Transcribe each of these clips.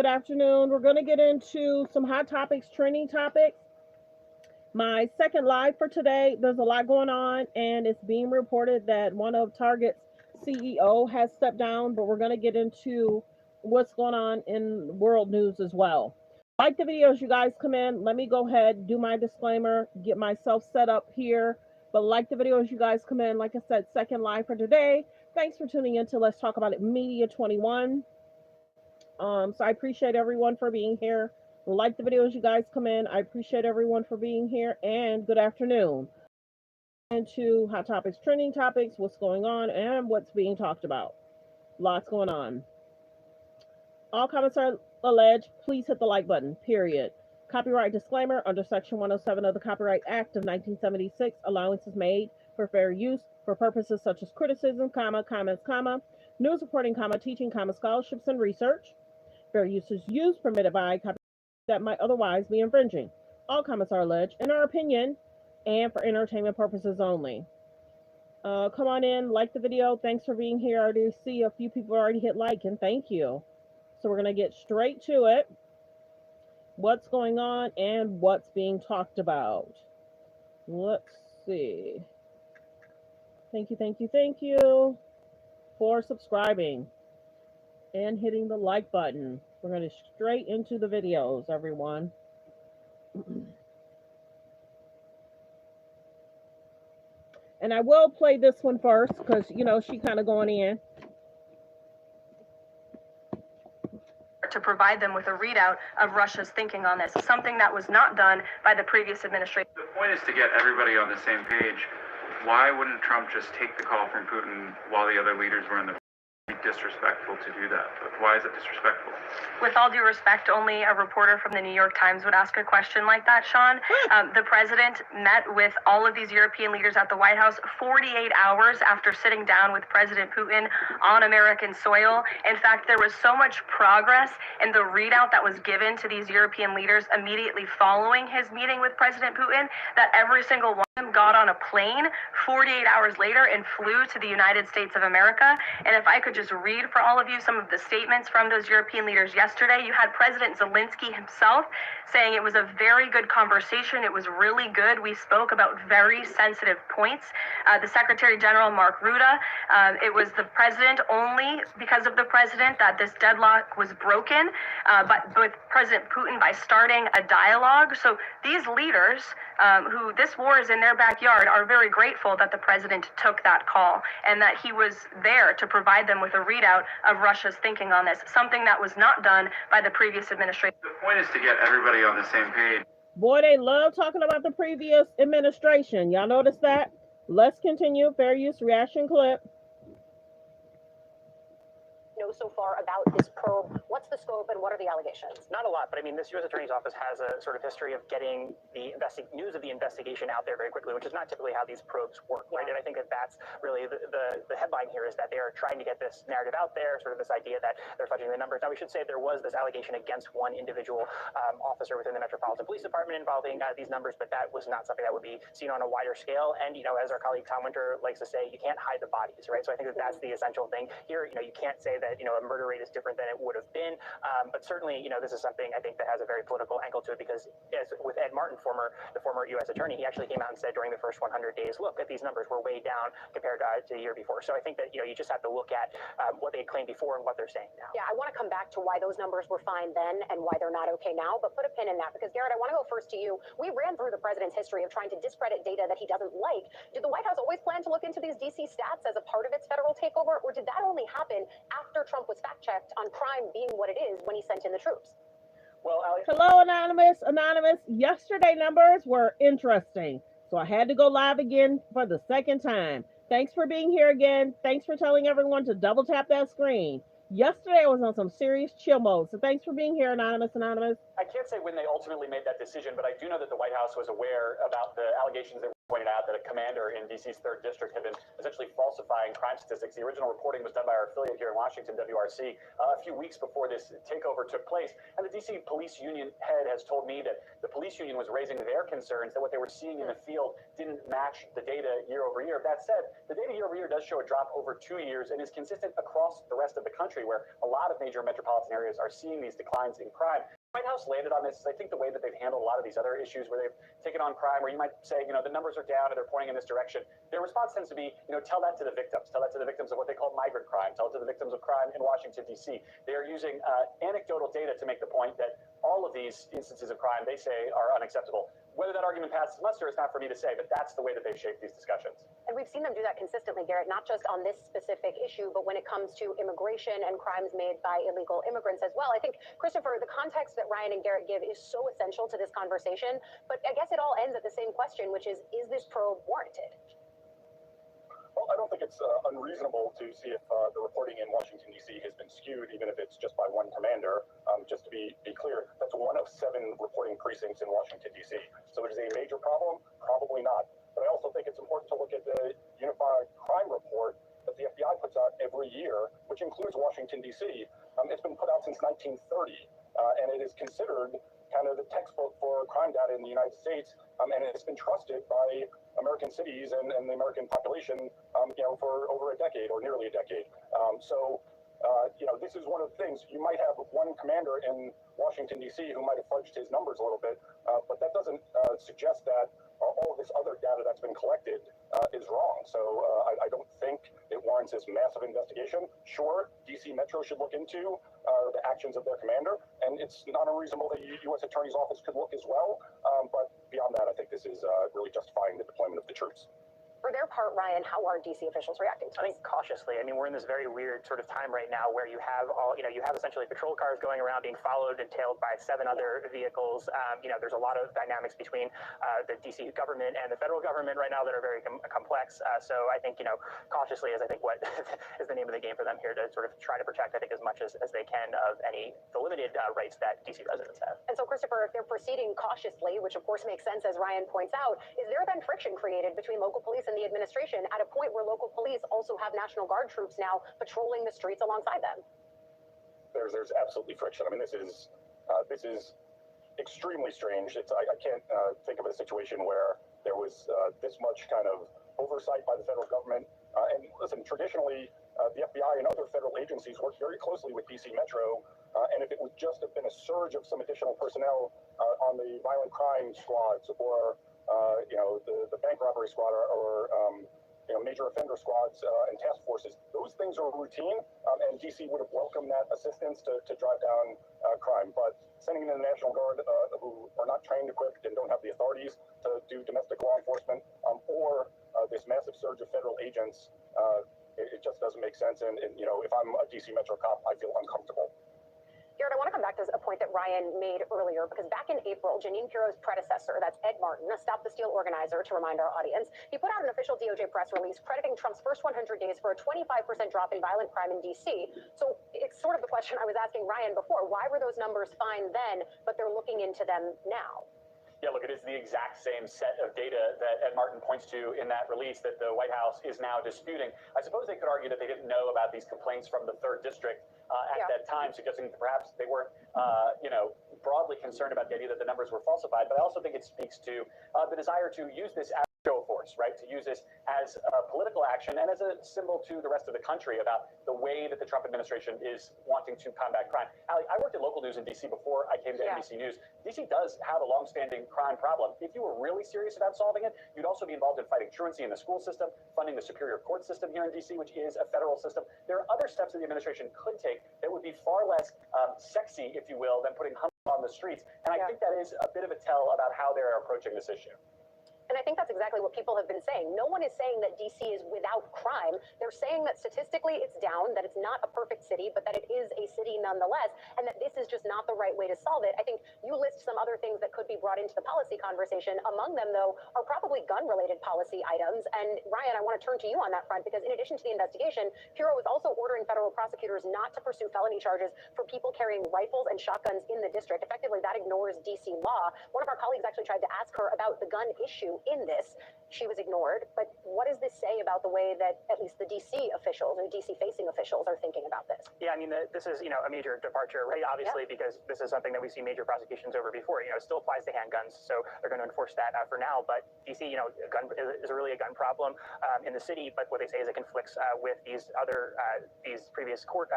Good afternoon. We're going to get into some hot topics, trending topics. My second live for today, there's a lot going on, and it's being reported that one of Target's CEO has stepped down, but we're going to get into what's going on in world news as well. Like the video as you guys come in. Let me go ahead, do my disclaimer, get myself set up here. But like the video as you guys come in. Like I said, second live for today. Thanks for tuning in to Let's Talk About It Media 21. So I appreciate everyone for being here. Like the video as you guys come in. I appreciate everyone for being here, and good afternoon. Into hot topics, trending topics, what's going on, and what's being talked about. Lots going on. All comments are alleged. Please hit the like button, period. Copyright disclaimer: under Section 107 of the Copyright Act of 1976, allowance is made for fair use for purposes such as criticism, comments, news reporting, teaching, scholarships, and research. Fair use is used permitted by copyright that might otherwise be infringing. All comments are alleged in our opinion and for entertainment purposes only. Come on in, like the video. Thanks for being here. I already see a few people already hit like, and thank you. So we're going to get straight to it. What's going on and what's being talked about. Let's see. Thank you for subscribing and hitting the like button. We're going to straight into the videos, everyone. And I will play this one first because, you know, she kind of going in. To provide them with a readout of Russia's thinking on this, something that was not done by the previous administration. The point is to get everybody on the same page. Why wouldn't Trump just take the call from Putin while the other leaders were in the disrespectful to do that? But why is it disrespectful? With all due respect, only a reporter from the New York Times would ask a question like that, Sean. The president met with all of these European leaders at the White House 48 hours after sitting down with President Putin on American soil. In fact, there was so much progress in the readout that was given to these European leaders immediately following his meeting with President Putin that every single one of them got on a plane 48 hours later and flew to the United States of America. And if I could just read for all of you some of the statements from those European leaders yesterday. You had President Zelensky himself saying it was a very good conversation. It was really good. We spoke about very sensitive points. The Secretary General, Mark Rutte, it was the president, only because of the president, that this deadlock was broken, but with President Putin by starting a dialogue. So these leaders, who this war is in their backyard, are very grateful that the president took that call and that he was there to provide them with a readout of Russia's thinking on this, something that was not done by the previous administration. The point is to get everybody on the same page. Boy, they love talking about the previous administration. Y'all notice that? Let's continue. Fair use reaction clip. So far about this probe? What's the scope and what are the allegations? Not a lot, but I mean, this U.S. Attorney's Office has a sort of history of getting the news of the investigation out there very quickly, which is not typically how these probes work, right? And I think that that's really the headline here, is that they are trying to get this narrative out there, sort of this idea that they're fudging the numbers. Now, we should say there was this allegation against one individual officer within the Metropolitan Police Department involving these numbers, but that was not something that would be seen on a wider scale. And, you know, as our colleague Tom Winter likes to say, you can't hide the bodies, right? So I think that that's the essential thing here. You know, you can't say that, you know, a murder rate is different than it would have been. But certainly, you know, this is something I think that has a very political angle to it, because as with Ed Martin, the former U.S. attorney, he actually came out and said during the first 100 days, look, at these numbers were way down compared to the year before. So I think that, you know, you just have to look at what they claimed before and what they're saying now. Yeah, I want to come back to why those numbers were fine then and why they're not okay now, but put a pin in that, because Garrett, I want to go first to you. We ran through the president's history of trying to discredit data that he doesn't like. Did the White House always plan to look into these DC stats as a part of its federal takeover, or did that only happen after Trump was fact-checked on crime being what it is when he sent in the troops? Well, hello, Anonymous. Yesterday numbers were interesting, so I had to go live again for the second time. Thanks for being here again. Thanks for telling everyone to double tap that screen. Yesterday I was on some serious chill mode, so thanks for being here, Anonymous. I can't say when they ultimately made that decision, but I do know that the White House was aware about the allegations that pointed out that a commander in DC's 3rd District had been essentially falsifying crime statistics. The original reporting was done by our affiliate here in Washington, WRC, a few weeks before this takeover took place. And the DC police union head has told me that the police union was raising their concerns that what they were seeing in the field didn't match the data year over year. That said, the data year over year does show a drop over 2 years and is consistent across the rest of the country, where a lot of major metropolitan areas are seeing these declines in crime. The White House landed on this is, I think, the way that they've handled a lot of these other issues where they've taken on crime, where you might say, the numbers are down and they're pointing in this direction. Their response tends to be, tell that to the victims. Tell that to the victims of what they call migrant crime. Tell it to the victims of crime in Washington, D.C. They are using anecdotal data to make the point that all of these instances of crime, they say, are unacceptable. Whether that argument passes muster is not for me to say, but that's the way that they've shaped these discussions. And we've seen them do that consistently, Garrett, not just on this specific issue, but when it comes to immigration and crimes made by illegal immigrants as well. I think, Christopher, the context that Ryan and Garrett give is so essential to this conversation, but I guess it all ends at the same question, which is this probe warranted? Well, I don't think it's unreasonable to see if the reporting in Washington, D.C. has been skewed, even if it's just by one commander. Just to be clear, that's one of 7 reporting precincts in Washington, D.C. So is it a major problem? Probably not. But I also think it's important to look at the Unified Crime Report that the FBI puts out every year, which includes Washington, D.C. It's been put out since 1930, and it is considered kind of the textbook for crime data in the United States, and it's been trusted by American cities and the American population, for over a decade or nearly a decade. This is one of the things. You might have one commander in Washington, D.C. who might have fudged his numbers a little bit, but that doesn't suggest that all of this other data that's been collected is wrong. So I don't think it warrants this massive investigation. Sure, D.C. Metro should look into the actions of their commander, and it's not unreasonable that the U.S. Attorney's Office could look as well. But beyond that, I think this is really justifying the deployment of the troops. For their part, Ryan, how are DC officials reacting to I think cautiously. I mean, we're in this very weird sort of time right now where you have you have essentially patrol cars going around being followed and tailed by 7 other vehicles. There's a lot of dynamics between the DC government and the federal government right now that are very complex. So I think, cautiously is I think what is the name of the game for them here to sort of try to protect, I think, as much as they can of the limited rights that DC residents have. And so, Christopher, if they're proceeding cautiously, which of course makes sense as Ryan points out, is there then friction created between local police and the administration at a point where local police also have National Guard troops now patrolling the streets alongside them? There's absolutely friction. I mean, this is extremely strange. I can't think of a situation where there was this much kind of oversight by the federal government. And listen, traditionally, the FBI and other federal agencies work very closely with DC Metro. And if it would just have been a surge of some additional personnel on the violent crime squads or the bank robbery squad or major offender squads and task forces, those things are routine, and DC would have welcomed that assistance to drive down crime. But sending in the National Guard, who are not trained, equipped, and don't have the authorities to do domestic law enforcement, or this massive surge of federal agents, it just doesn't make sense. And if I'm a DC Metro cop, I feel uncomfortable. Garrett, I want to come back to a point that Ryan made earlier, because back in April, Janine Pirro's predecessor, that's Ed Martin, a Stop the Steal organizer, to remind our audience, he put out an official DOJ press release crediting Trump's first 100 days for a 25% drop in violent crime in D.C. So it's sort of the question I was asking Ryan before. Why were those numbers fine then, but they're looking into them now? Yeah, look, it is the exact same set of data that Ed Martin points to in that release that the White House is now disputing. I suppose they could argue that they didn't know about these complaints from the 3rd District at that time, suggesting that perhaps they weren't, broadly concerned about the idea that the numbers were falsified. But I also think it speaks to the desire to use this as a show of force, right? To use this as a political action and as a symbol to the rest of the country about the way that the Trump administration is wanting to combat crime. Allie, I worked at local news in D.C. before I came to NBC News. D.C. does have a longstanding crime problem. If you were really serious about solving it, you'd also be involved in fighting truancy in the school system, funding the Superior Court system here in D.C., which is a federal system. There are other steps that the administration could take that would be far less sexy, if you will, than putting on the streets. And I think that is a bit of a tell about how they're approaching this issue. And I think that's exactly what people have been saying. No one is saying that D.C. is without crime. They're saying that statistically it's down, that it's not a perfect city, but that it is a city nonetheless, and that this is just not the right way to solve it. I think you list some other things that could be brought into the policy conversation. Among them, though, are probably gun-related policy items. And Ryan, I want to turn to you on that front, because in addition to the investigation, Pirro is also ordering federal prosecutors not to pursue felony charges for people carrying rifles and shotguns in the district. Effectively, that ignores D.C. law. One of our colleagues actually tried to ask her about the gun issue in this. She was ignored. But what does this say about the way that at least the DC officials or DC-facing officials are thinking about this? Yeah, I mean, this is, a major departure, right? Obviously, because this is something that we've seen major prosecutions over before. It still applies to handguns, so they're going to enforce that for now. But DC, gun is really a gun problem in the city. But what they say is it conflicts with these previous court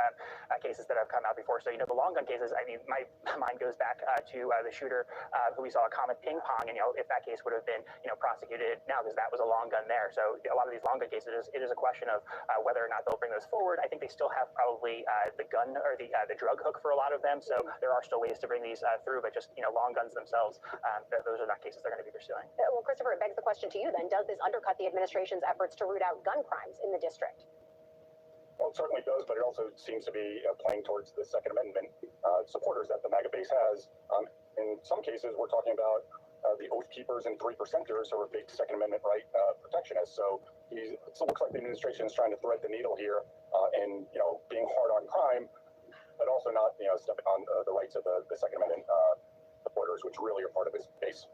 cases that have come out before. So, the long gun cases, I mean, my mind goes back to the shooter who we saw at Comet Ping Pong, and, if that case would have been, prosecuted now, because that was a long gun there. So a lot of these long gun cases, it is a question of whether or not they'll bring those forward. I think they still have probably the gun or the drug hook for a lot of them. So there are still ways to bring these through, but just, long guns themselves, those are not cases they're going to be pursuing. Well, Christopher, it begs the question to you then, does this undercut the administration's efforts to root out gun crimes in the district? Well, it certainly does, but it also seems to be playing towards the Second Amendment supporters that the MAGA base has. In some cases, we're talking about the Oath Keepers and 3%ers who are big Second Amendment right protectionists. So it looks like the administration is trying to thread the needle here and, being hard on crime, but also not, stepping on the rights of the Second Amendment supporters, which really are part of his base.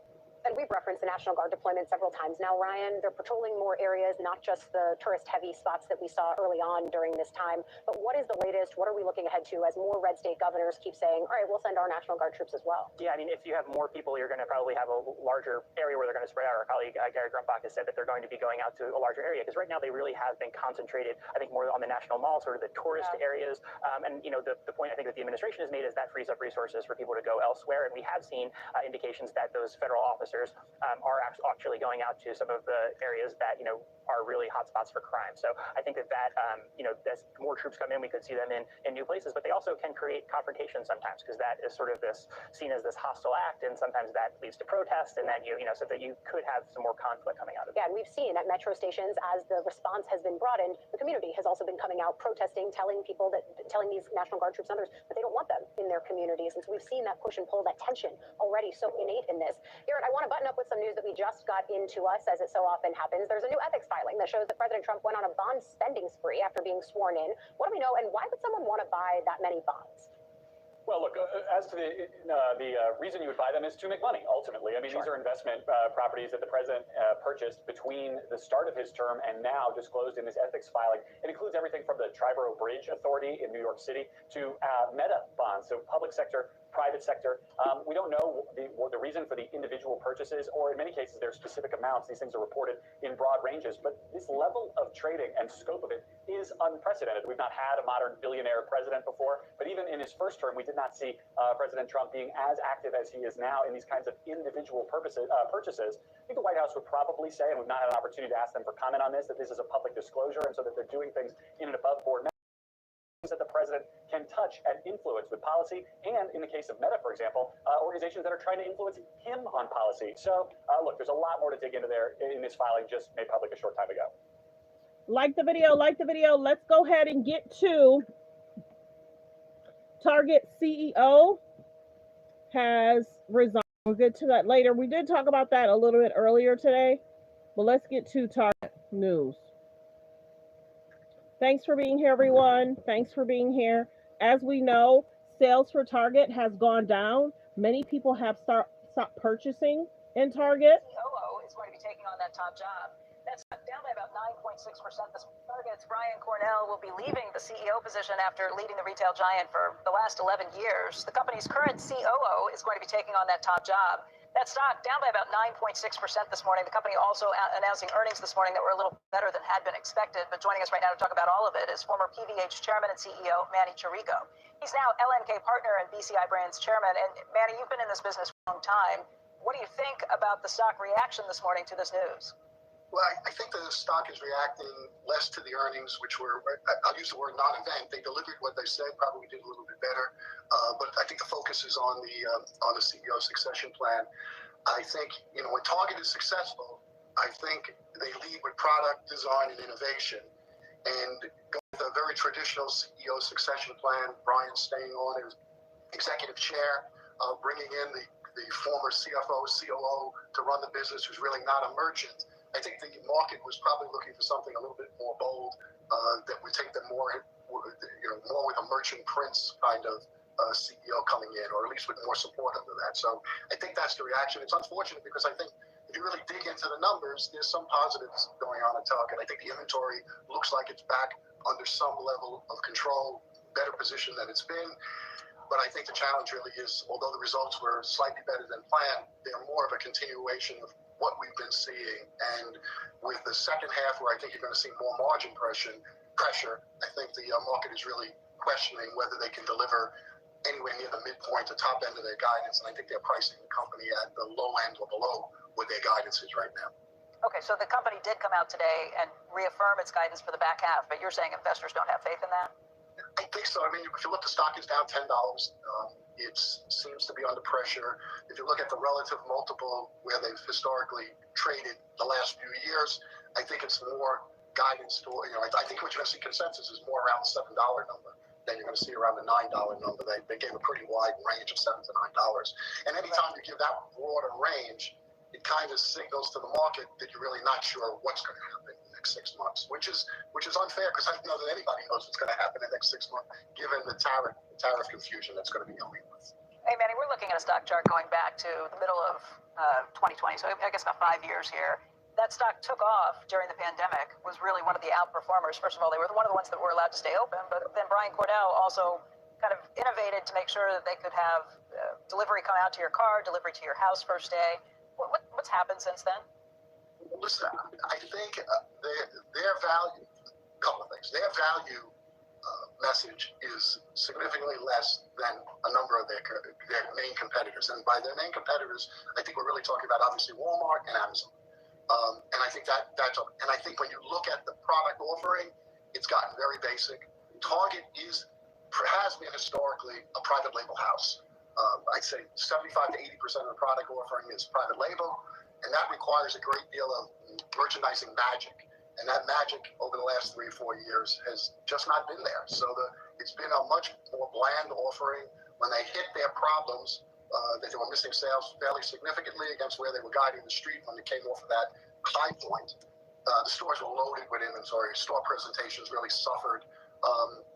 And we've referenced the National Guard deployment several times now, Ryan. They're patrolling more areas, not just the tourist-heavy spots that we saw early on during this time. But what is the latest? What are we looking ahead to as more red state governors keep saying, all right, we'll send our National Guard troops as well? Yeah, I mean, if you have more people, you're going to probably have a larger area where they're going to spread out. Our colleague Gary Grumbach has said that they're going to be going out to a larger area, because right now they really have been concentrated, I think, more on the National Mall, sort of the tourist areas. And, the point I think that the administration has made is that frees up resources for people to go elsewhere. And we have seen indications that those federal officers are actually going out to some of the areas that, are really hotspots for crime. So I think that, as more troops come in, we could see them in new places, but they also can create confrontation sometimes, because that is sort of seen as this hostile act, and sometimes that leads to protest, and then so that you could have some more conflict coming out of it. Yeah, and we've seen at metro stations, as the response has been broadened, the community has also been coming out protesting, telling these National Guard troops and others that they don't want them in their communities. And so we've seen that push and pull, that tension already so innate in this. Garrett, I want to button up with some news that we just got into us, as it so often happens. There's a new ethics filing that shows that President Trump went on a bond spending spree after being sworn in. What do we know, and why would someone want to buy that many bonds? Well, look, as to the reason you would buy them is to make money, ultimately. I mean, These are investment properties that the president purchased between the start of his term and now disclosed in his ethics filing. It includes everything from the Triborough Bridge Authority in New York City to Meta bonds, so public sector, private sector. We don't know the reason for the individual purchases, or in many cases, their specific amounts. These things are reported in broad ranges, but this level of trading and scope of it is unprecedented. We've not had a modern billionaire president before, but even in his first term, we did not see President Trump being as active as he is now in these kinds of individual purchases. I think the White House would probably say, and we've not had an opportunity to ask them for comment on this, that this is a public disclosure, and so that they're doing things in an above-board manner that the president can touch and influence with policy, and in the case of Meta, for example, organizations that are trying to influence him on policy. So, look, there's a lot more to dig into there in this filing just made public a short time ago. Like the video. Let's go ahead and get to Target CEO has resigned. We'll get to that later. We did talk about that a little bit earlier today, but let's get to Target news. Thanks for being here, everyone. Thanks for being here. As we know, sales for Target has gone down. Many people have stopped purchasing in Target. COO is going to be taking on that top job. That's down by about 9.6%. Target's Brian Cornell will be leaving the CEO position after leading the retail giant for the last 11 years. The company's current COO is going to be taking on that top job. That stock down by about 9.6% this morning. The company also announcing earnings this morning that were a little better than had been expected. But joining us right now to talk about all of it is former PVH chairman and CEO Manny Chirico. He's now LNK partner and BCI Brands chairman. And Manny, you've been in this business for a long time. What do you think about the stock reaction this morning to this news? Well, I think the stock is reacting less to the earnings, which were, I'll use the word non-event. They delivered what they said, probably did a little bit better. But I think the focus is on the CEO succession plan. I think, when Target is successful, I think they lead with product design and innovation, and go with a very traditional CEO succession plan. Brian staying on as executive chair, bringing in the former CFO, COO to run the business, who's really not a merchant. I think the market was probably looking for something a little bit more bold that would take them more with a merchant prince kind of CEO coming in, or at least with more support under that. So I think that's the reaction. It's unfortunate because I think if you really dig into the numbers, there's some positives going on at Target. I think the inventory looks like it's back under some level of control, better position than it's been. But I think the challenge really is, although the results were slightly better than planned, they're more of a continuation of what we've been seeing. And with the second half, where I think you're going to see more margin pressure, I think the market is really questioning whether they can deliver anywhere near the midpoint, the top end of their guidance. And I think they're pricing the company at the low end or below what their guidance is right now. Okay, so the company did come out today and reaffirm its guidance for the back half, but you're saying investors don't have faith in that? I think so. I mean, if you look, the stock is down $10. It seems to be under pressure. If you look at the relative multiple where they've historically traded the last few years, I think it's more guidance to, I think what you're going to see consensus is more around the $7 number than you're going to see around the $9 number. They gave a pretty wide range of $7 to $9. And anytime you give that broader range, it kind of signals to the market that you're really not sure what's going to happen in the next 6 months, which is unfair, because I don't know that anybody knows what's going to happen in the next 6 months, given the tariff confusion that's going to be going on. Hey, Manny, we're looking at a stock chart going back to the middle of 2020, so I guess about 5 years here. That stock took off during the pandemic, was really one of the outperformers. First of all, they were one of the ones that were allowed to stay open, but then Brian Cordell also kind of innovated to make sure that they could have delivery come out to your car, delivery to your house first day. What's happened since then? Listen, I think their value, a couple of things. Their value message is significantly less than a number of their main competitors. And by their main competitors, I think we're really talking about obviously Walmart and Amazon. And I think and I think when you look at the product offering, it's gotten very basic. Target has been historically a private label house. I'd say 75 to 80% of the product offering is private label, and that requires a great deal of merchandising magic. And that magic over the last 3 or 4 years has just not been there. So it's been a much more bland offering. When they hit their problems, that they were missing sales fairly significantly against where they were guiding the street when they came off of that high point. The stores were loaded with inventory. Store presentations really suffered.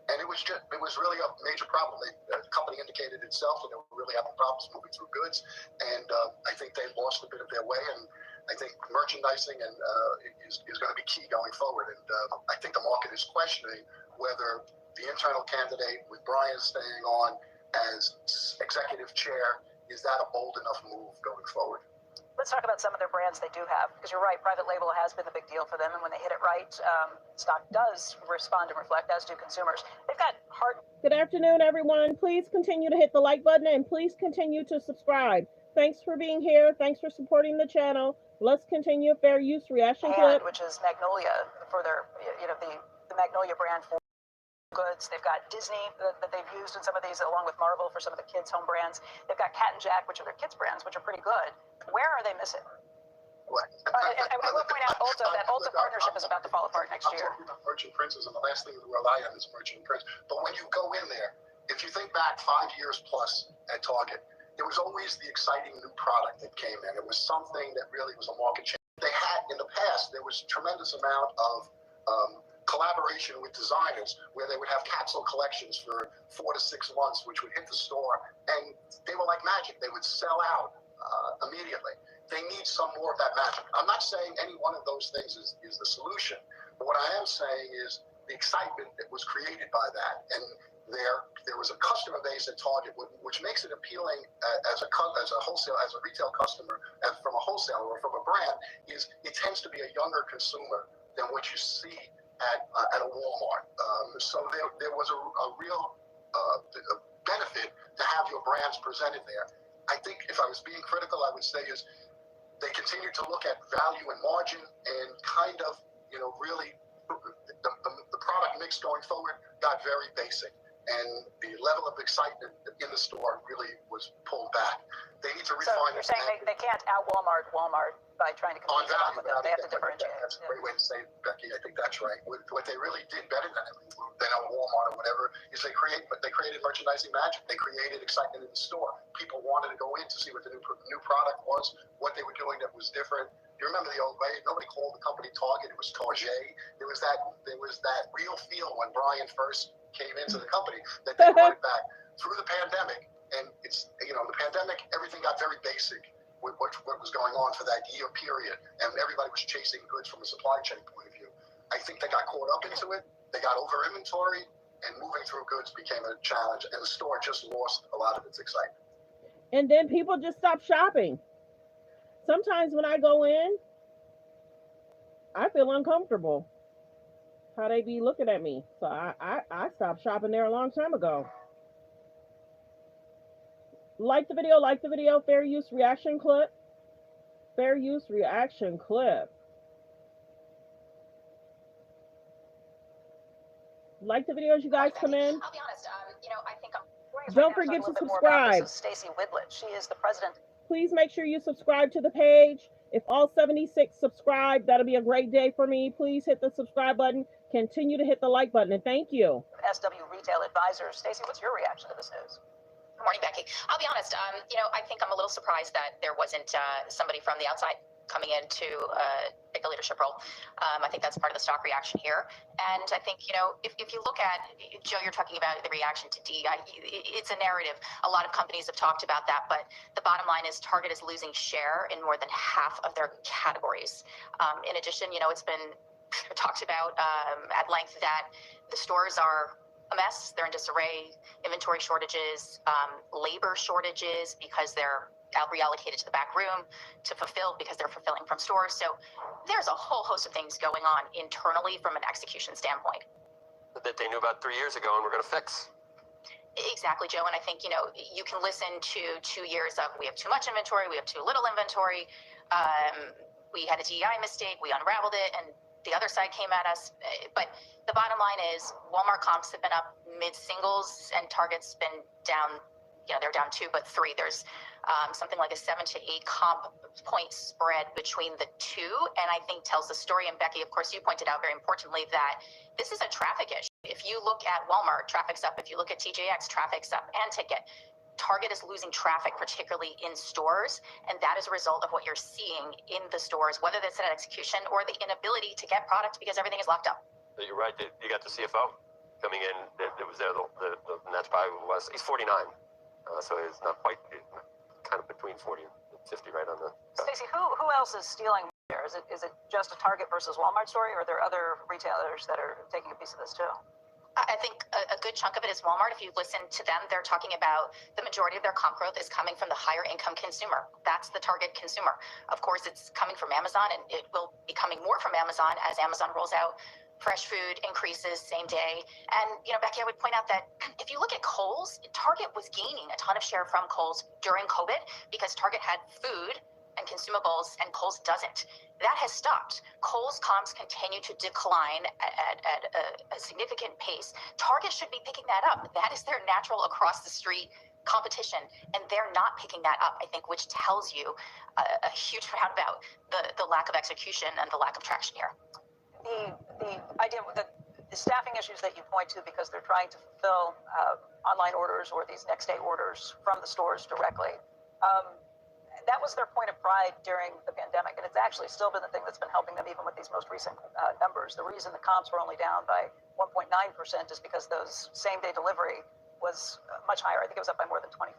And it was really a major problem. The company indicated itself that they were really having problems moving through goods, and I think they lost a bit of their way. And I think merchandising is going to be key going forward. And I think the market is questioning whether the internal candidate with Brian staying on as executive chair, is that a bold enough move going forward? Let's talk about some of their brands they do have, because you're right, private label has been the big deal for them, and when they hit it right, stock does respond and reflect, as do consumers. They've got Good afternoon, everyone. Please continue to hit the like button, and please continue to subscribe. Thanks for being here. Thanks for supporting the channel. Let's continue fair use reaction clip. which is Magnolia, for their, the Magnolia brand for goods. They've got Disney that they've used in some of these, along with Marvel for some of the kids' home brands. They've got Cat and Jack, which are their kids' brands, which are pretty good. Where are they missing? What? And I will point out Ulta, that Ulta partnership is about to fall apart next year. I'm talking about merchant princes, and the last thing in the world I am is merchant prince. But when you go in there, if you think back 5 years plus at Target, there was always the exciting new product that came in. It was something that really was a market change. They had, in the past, there was a tremendous amount of collaboration with designers where they would have capsule collections for 4 to 6 months, which would hit the store, and they were like magic. They would sell out immediately. They need some more of that magic. I'm not saying any one of those things is the solution, but what I am saying is the excitement that was created by that, and there was a customer base at Target, which makes it appealing as a retail customer, from a wholesaler or from a brand, is it tends to be a younger consumer than what you see at a Walmart. So there was a real benefit to have your brands presented there. I think if I was being critical, I would say is they continue to look at value and margin, and kind of, really the product mix going forward got very basic, and the level of excitement in the store really was pulled back. They need to refine. So you're saying they can't out Walmart by trying to compete with them. They have to differentiate. That's a great way to say it, Becky. I think that's right. What they really did better than a Walmart or whatever is they created merchandising magic. They created excitement in the store. People wanted to go in to see what the new product was, what they were doing that was different. You remember the old way? Nobody called the company Target. It was Target. There was that real feel when Brian first came into the company that they brought it back through the pandemic. And it's, the pandemic, everything got very basic what was going on for that year period, and everybody was chasing goods from a supply chain point of view. I think they got caught up into it. They got over inventory, and moving through goods became a challenge, and the store just lost a lot of its excitement. And then people just stop shopping. Sometimes when I go in, I feel uncomfortable how they be looking at me. So I stopped shopping there a long time ago. Like the video, fair use reaction clip. Fair use reaction clip. Like the video as you guys come in. I'll be honest, I think Don't forget to subscribe. Stacey Whitlet. She is the president. Please make sure you subscribe to the page. If all 76 subscribe, that'll be a great day for me. Please hit the subscribe button. Continue to hit the like button, and thank you. SW Retail Advisors. Stacey, what's your reaction to this news? Good morning, Becky. I'll be honest, I think I'm a little surprised that there wasn't somebody from the outside coming in to take a leadership role. I think that's part of the stock reaction here. And I think, if you look at, Joe, you're talking about the reaction to DEI, it's a narrative. A lot of companies have talked about that, but the bottom line is Target is losing share in more than half of their categories. In addition, it's been talked about at length that the stores are a mess. They're in disarray, inventory shortages, labor shortages because they're reallocated to the back room to fulfill because they're fulfilling from stores. So there's a whole host of things going on internally from an execution standpoint. That they knew about 3 years ago and we're going to fix. Exactly, Joe. And I think, you can listen to 2 years of we have too much inventory, we have too little inventory. We had a DEI mistake, we unraveled it, and the other side came at us. But the bottom line is Walmart comps have been up mid-singles and Target's been down, they're down 2, but 3. There's something like a 7 to 8 comp point spread between the two, and I think tells the story. And Becky, of course, you pointed out very importantly that this is a traffic issue. If you look at Walmart, traffic's up. If you look at TJX, traffic's up, and Ticket. Target is losing traffic, particularly in stores, and that is a result of what you're seeing in the stores, whether that's an execution or the inability to get product because everything is locked up. You're right. You got the CFO coming in. That was there. And that's probably what it was. He's 49, so he's not quite, kind of between 40 and 50, right on the. Stacey, who else is stealing there? Is it just a Target versus Walmart story, or are there other retailers that are taking a piece of this too? I think a good chunk of it is Walmart. If you listen to them, they're talking about the majority of their comp growth is coming from the higher income consumer. That's the target consumer. Of course, it's coming from Amazon, and it will be coming more from Amazon as Amazon rolls out fresh food increases same day. And, Becky, I would point out that if you look at Kohl's, Target was gaining a ton of share from Kohl's during COVID because Target had food and consumables and Kohl's doesn't. That has stopped. Kohl's comps continue to decline at a significant pace. Target should be picking that up. That is their natural across the street competition, and they're not picking that up, I think, which tells you a huge amount about the lack of execution and the lack of traction here. The idea that the staffing issues that you point to because they're trying to fulfill online orders or these next day orders from the stores directly. That was their point of pride during the pandemic, and it's actually still been the thing that's been helping them even with these most recent numbers. The reason the comps were only down by 1.9% is because those same-day delivery was much higher. I think it was up by more than 24%.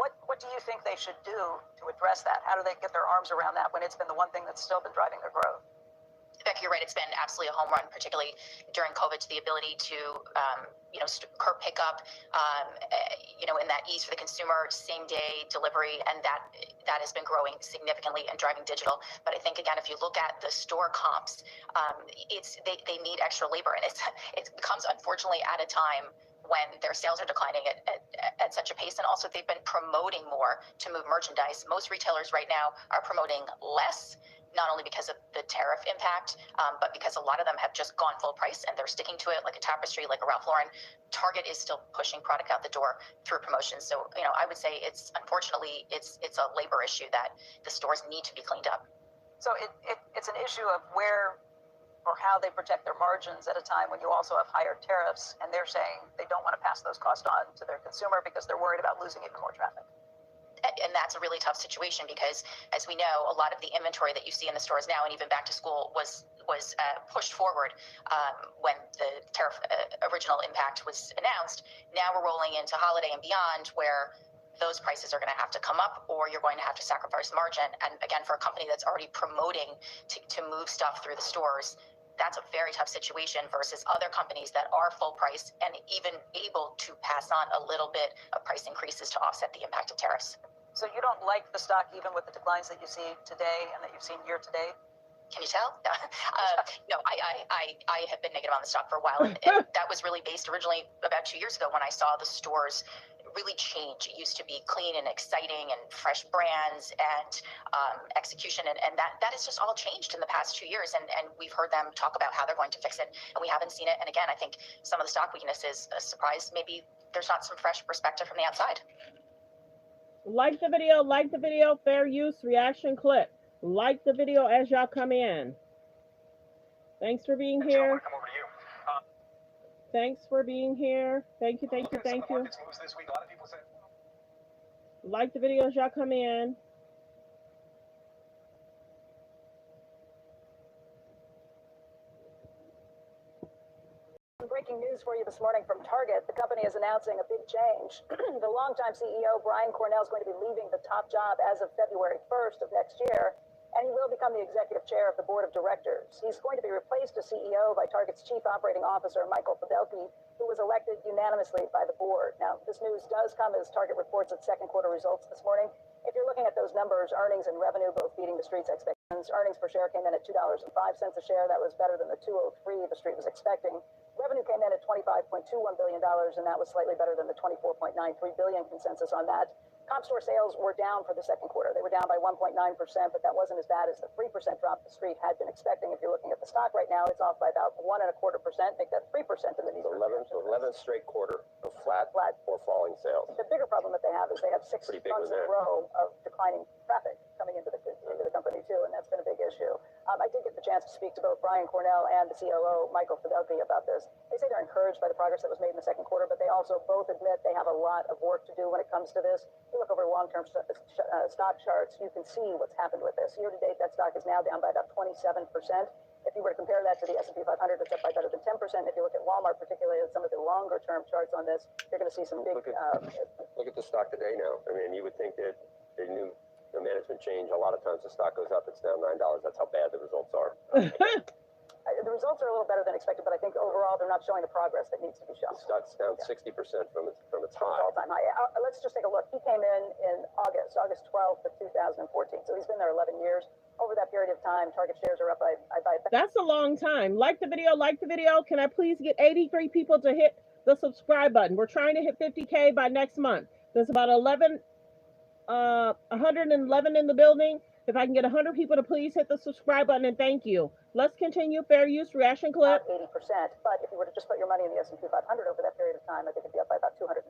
What do you think they should do to address that? How do they get their arms around that when it's been the one thing that's still been driving their growth? Becky, you're right. It's been absolutely a home run, particularly during COVID, to the ability to, curb pickup, in that ease for the consumer, same day delivery, and that has been growing significantly and driving digital. But I think, again, if you look at the store comps, they need extra labor, and it comes unfortunately at a time when their sales are declining at such a pace, and also they've been promoting more to move merchandise. Most retailers right now are promoting less, not only because of the tariff impact, but because a lot of them have just gone full price and they're sticking to it, like a Tapestry, like a Ralph Lauren. Target is still pushing product out the door through promotions. So, I would say it's unfortunately it's a labor issue that the stores need to be cleaned up. So it's an issue of where or how they protect their margins at a time when you also have higher tariffs, and they're saying they don't want to pass those costs on to their consumer because they're worried about losing even more traffic. And that's a really tough situation because, as we know, a lot of the inventory that you see in the stores now, and even back to school, was pushed forward when the tariff original impact was announced. Now we're rolling into holiday and beyond, where those prices are going to have to come up, or you're going to have to sacrifice margin. And again, for a company that's already promoting to move stuff through the stores, that's a very tough situation versus other companies that are full price and even able to pass on a little bit of price increases to offset the impact of tariffs. So you don't like the stock even with the declines that you see today and that you've seen year to date? Can you tell? No, I have been negative on the stock for a while, and that was really based originally about 2 years ago when I saw the stores really change. It used to be clean and exciting and fresh brands and execution, and that has just all changed in the past 2 years, and we've heard them talk about how they're going to fix it, and we haven't seen it. And again, I think some of the stock weakness is a surprise. Maybe there's not some fresh perspective from the outside. Like the video, fair use, reaction clip. Like the video as y'all come in. Thanks for being here. Come over to you. Thanks for being here. Thank you. Like the video as y'all come in. Breaking news for you this morning from Target. The company is announcing a big change. The longtime CEO, Brian Cornell, is going to be leaving the top job as of February 1st of next year, and he will become the executive chair of the board of directors. He's going to be replaced as CEO by Target's chief operating officer, Michael Fidelki, who was elected unanimously by the board. Now, this news does come as Target reports its second quarter results this morning. If you're looking at those numbers, earnings and revenue both beating the street's expectations. Earnings per share came in at $2.05 a share. That was better than the $2.03 the street was expecting. Revenue came in at $25.21 billion, and that was slightly better than the $24.93 billion consensus on that. Comp store sales were down for the second quarter. They were down by 1.9%, but that wasn't as bad as the 3% drop the street had been expecting. If you're looking at the stock right now, it's off by about 1.25%. Make that 3% in the news. 11th straight quarter of flat or falling sales. The bigger problem that they have is they have 6 months in a row of declining traffic coming into the company too, and that's been a big issue. I did get the chance to speak to both Brian Cornell and the COO, Michael Fidelki, about this. They say they're encouraged by the progress that was made in the second quarter, but they also both admit they have a lot of work to do when it comes to this. You look over long-term stock charts, you can see what's happened with this. Year to date, that stock is now down by about 27%. If you were to compare that to the S&P 500, it's up by better than 10%. If you look at Walmart, particularly at some of the longer-term charts on this, you're going to see some big... Look at the stock today now. I mean, you would think that they knew the management change. A lot of times the stock goes up, it's down $9. That's how bad the results are. The results are a little better than expected, but I think overall they're not showing the progress that needs to be shown. The stock's down 60% from its high. All-time high. Let's just take a look. He came in August 12th of 2014. So he's been there 11 years. Over that period of time, Target shares are up by... That's a long time. Like the video. Can I please get 83 people to hit the subscribe button? We're trying to hit 50K by next month. There's about 111 in the building. If I can get 100 people to please hit the subscribe button, and thank you. Let's continue. Fair use reaction clip. 80%, but if you were to just put your money in the S&P 500 over that period of time, I think it'd be up by about 230%.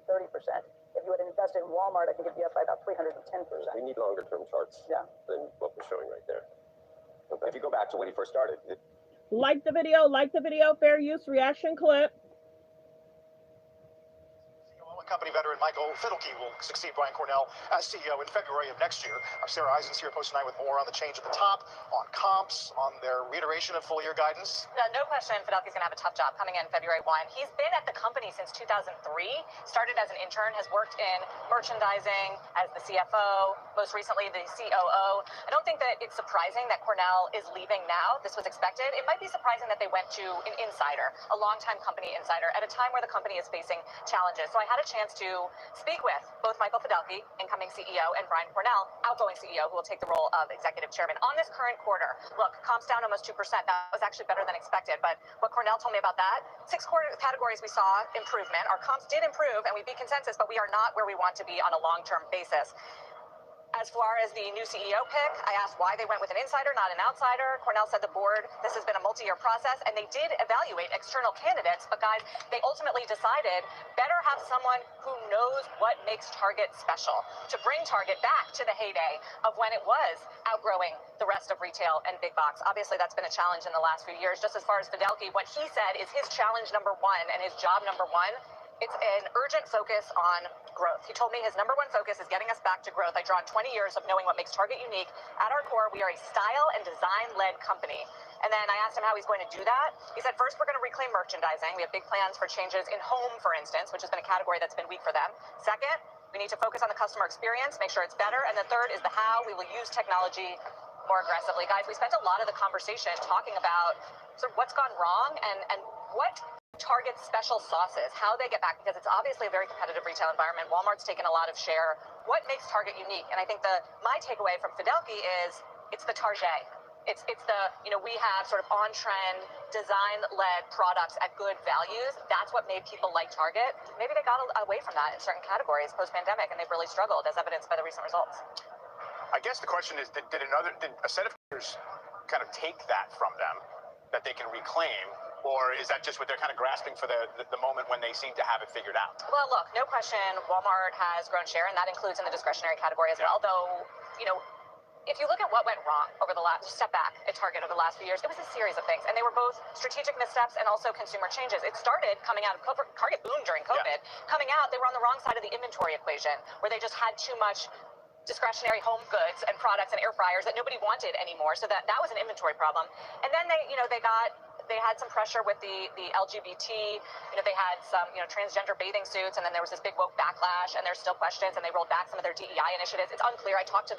If you would invest in Walmart, I think it'd be up by about 310%. We need longer-term charts than what we're showing right there. If you go back to when he first started. Like the video. Fair use reaction clip. Company veteran Michael Fidelki will succeed Brian Cornell as CEO in February of next year. Our Sarah Eisen's here post tonight with more on the change at the top, on comps, on their reiteration of full-year guidance. No question, Fidelki's going to have a tough job coming in February 1. He's been at the company since 2003, started as an intern, has worked in merchandising as the CFO, most recently the COO. I don't think that it's surprising that Cornell is leaving now. This was expected. It might be surprising that they went to an insider, a longtime company insider, at a time where the company is facing challenges. So I had a chance to speak with both Michael Fidelki, incoming CEO, and Brian Cornell, outgoing CEO, who will take the role of executive chairman. On this current quarter, look, comps down almost 2%. That was actually better than expected. But what Cornell told me about that, 6 categories we saw improvement. Our comps did improve, and we beat consensus, but we are not where we want to be on a long-term basis. As far as the new CEO pick, I asked why they went with an insider, not an outsider. Cornell said the board, this has been a multi-year process, and they did evaluate external candidates, but guys, they ultimately decided better have someone who knows what makes Target special, to bring Target back to the heyday of when it was outgrowing the rest of retail and big box. Obviously, that's been a challenge in the last few years. Just as far as Fidelki, what he said is his challenge number 1 and his job number 1, it's an urgent focus on growth. He told me his number 1 focus is getting us back to growth. I draw on 20 years of knowing what makes Target unique. At our core, we are a style and design-led company. And then I asked him how he's going to do that. He said, first, we're going to reclaim merchandising. We have big plans for changes in home, for instance, which has been a category that's been weak for them. Second, We need to focus on the customer experience, make sure it's better. And the third is the how. We will use technology more aggressively. Guys, we spent a lot of the conversation talking about sort of what's gone wrong and what Target's special sauce is, how they get back, because it's obviously a very competitive retail environment. Walmart's taken a lot of share. What makes Target unique? And I think my takeaway from Fidelki is it's the Target. It's the, we have sort of on-trend, design-led products at good values. That's what made people like Target. Maybe they got away from that in certain categories post-pandemic, and they've really struggled, as evidenced by the recent results. I guess the question is, did a set of leaders kind of take that from them that they can reclaim? Or is that just what they're kind of grasping for the moment when they seem to have it figured out? Well, look, no question, Walmart has grown share, and that includes in the discretionary category as well. Though, if you look at what went wrong over the last step back at Target over the last few years, it was a series of things, and they were both strategic missteps and also consumer changes. It started coming out of COVID. Target boomed during COVID. Yeah. Coming out, they were on the wrong side of the inventory equation, where they just had too much discretionary home goods and products and air fryers that nobody wanted anymore. So that was an inventory problem. And then they had some pressure with the LGBT, they had some, transgender bathing suits, and then there was this big woke backlash, and there's still questions, and they rolled back some of their DEI initiatives. It's unclear. I talked to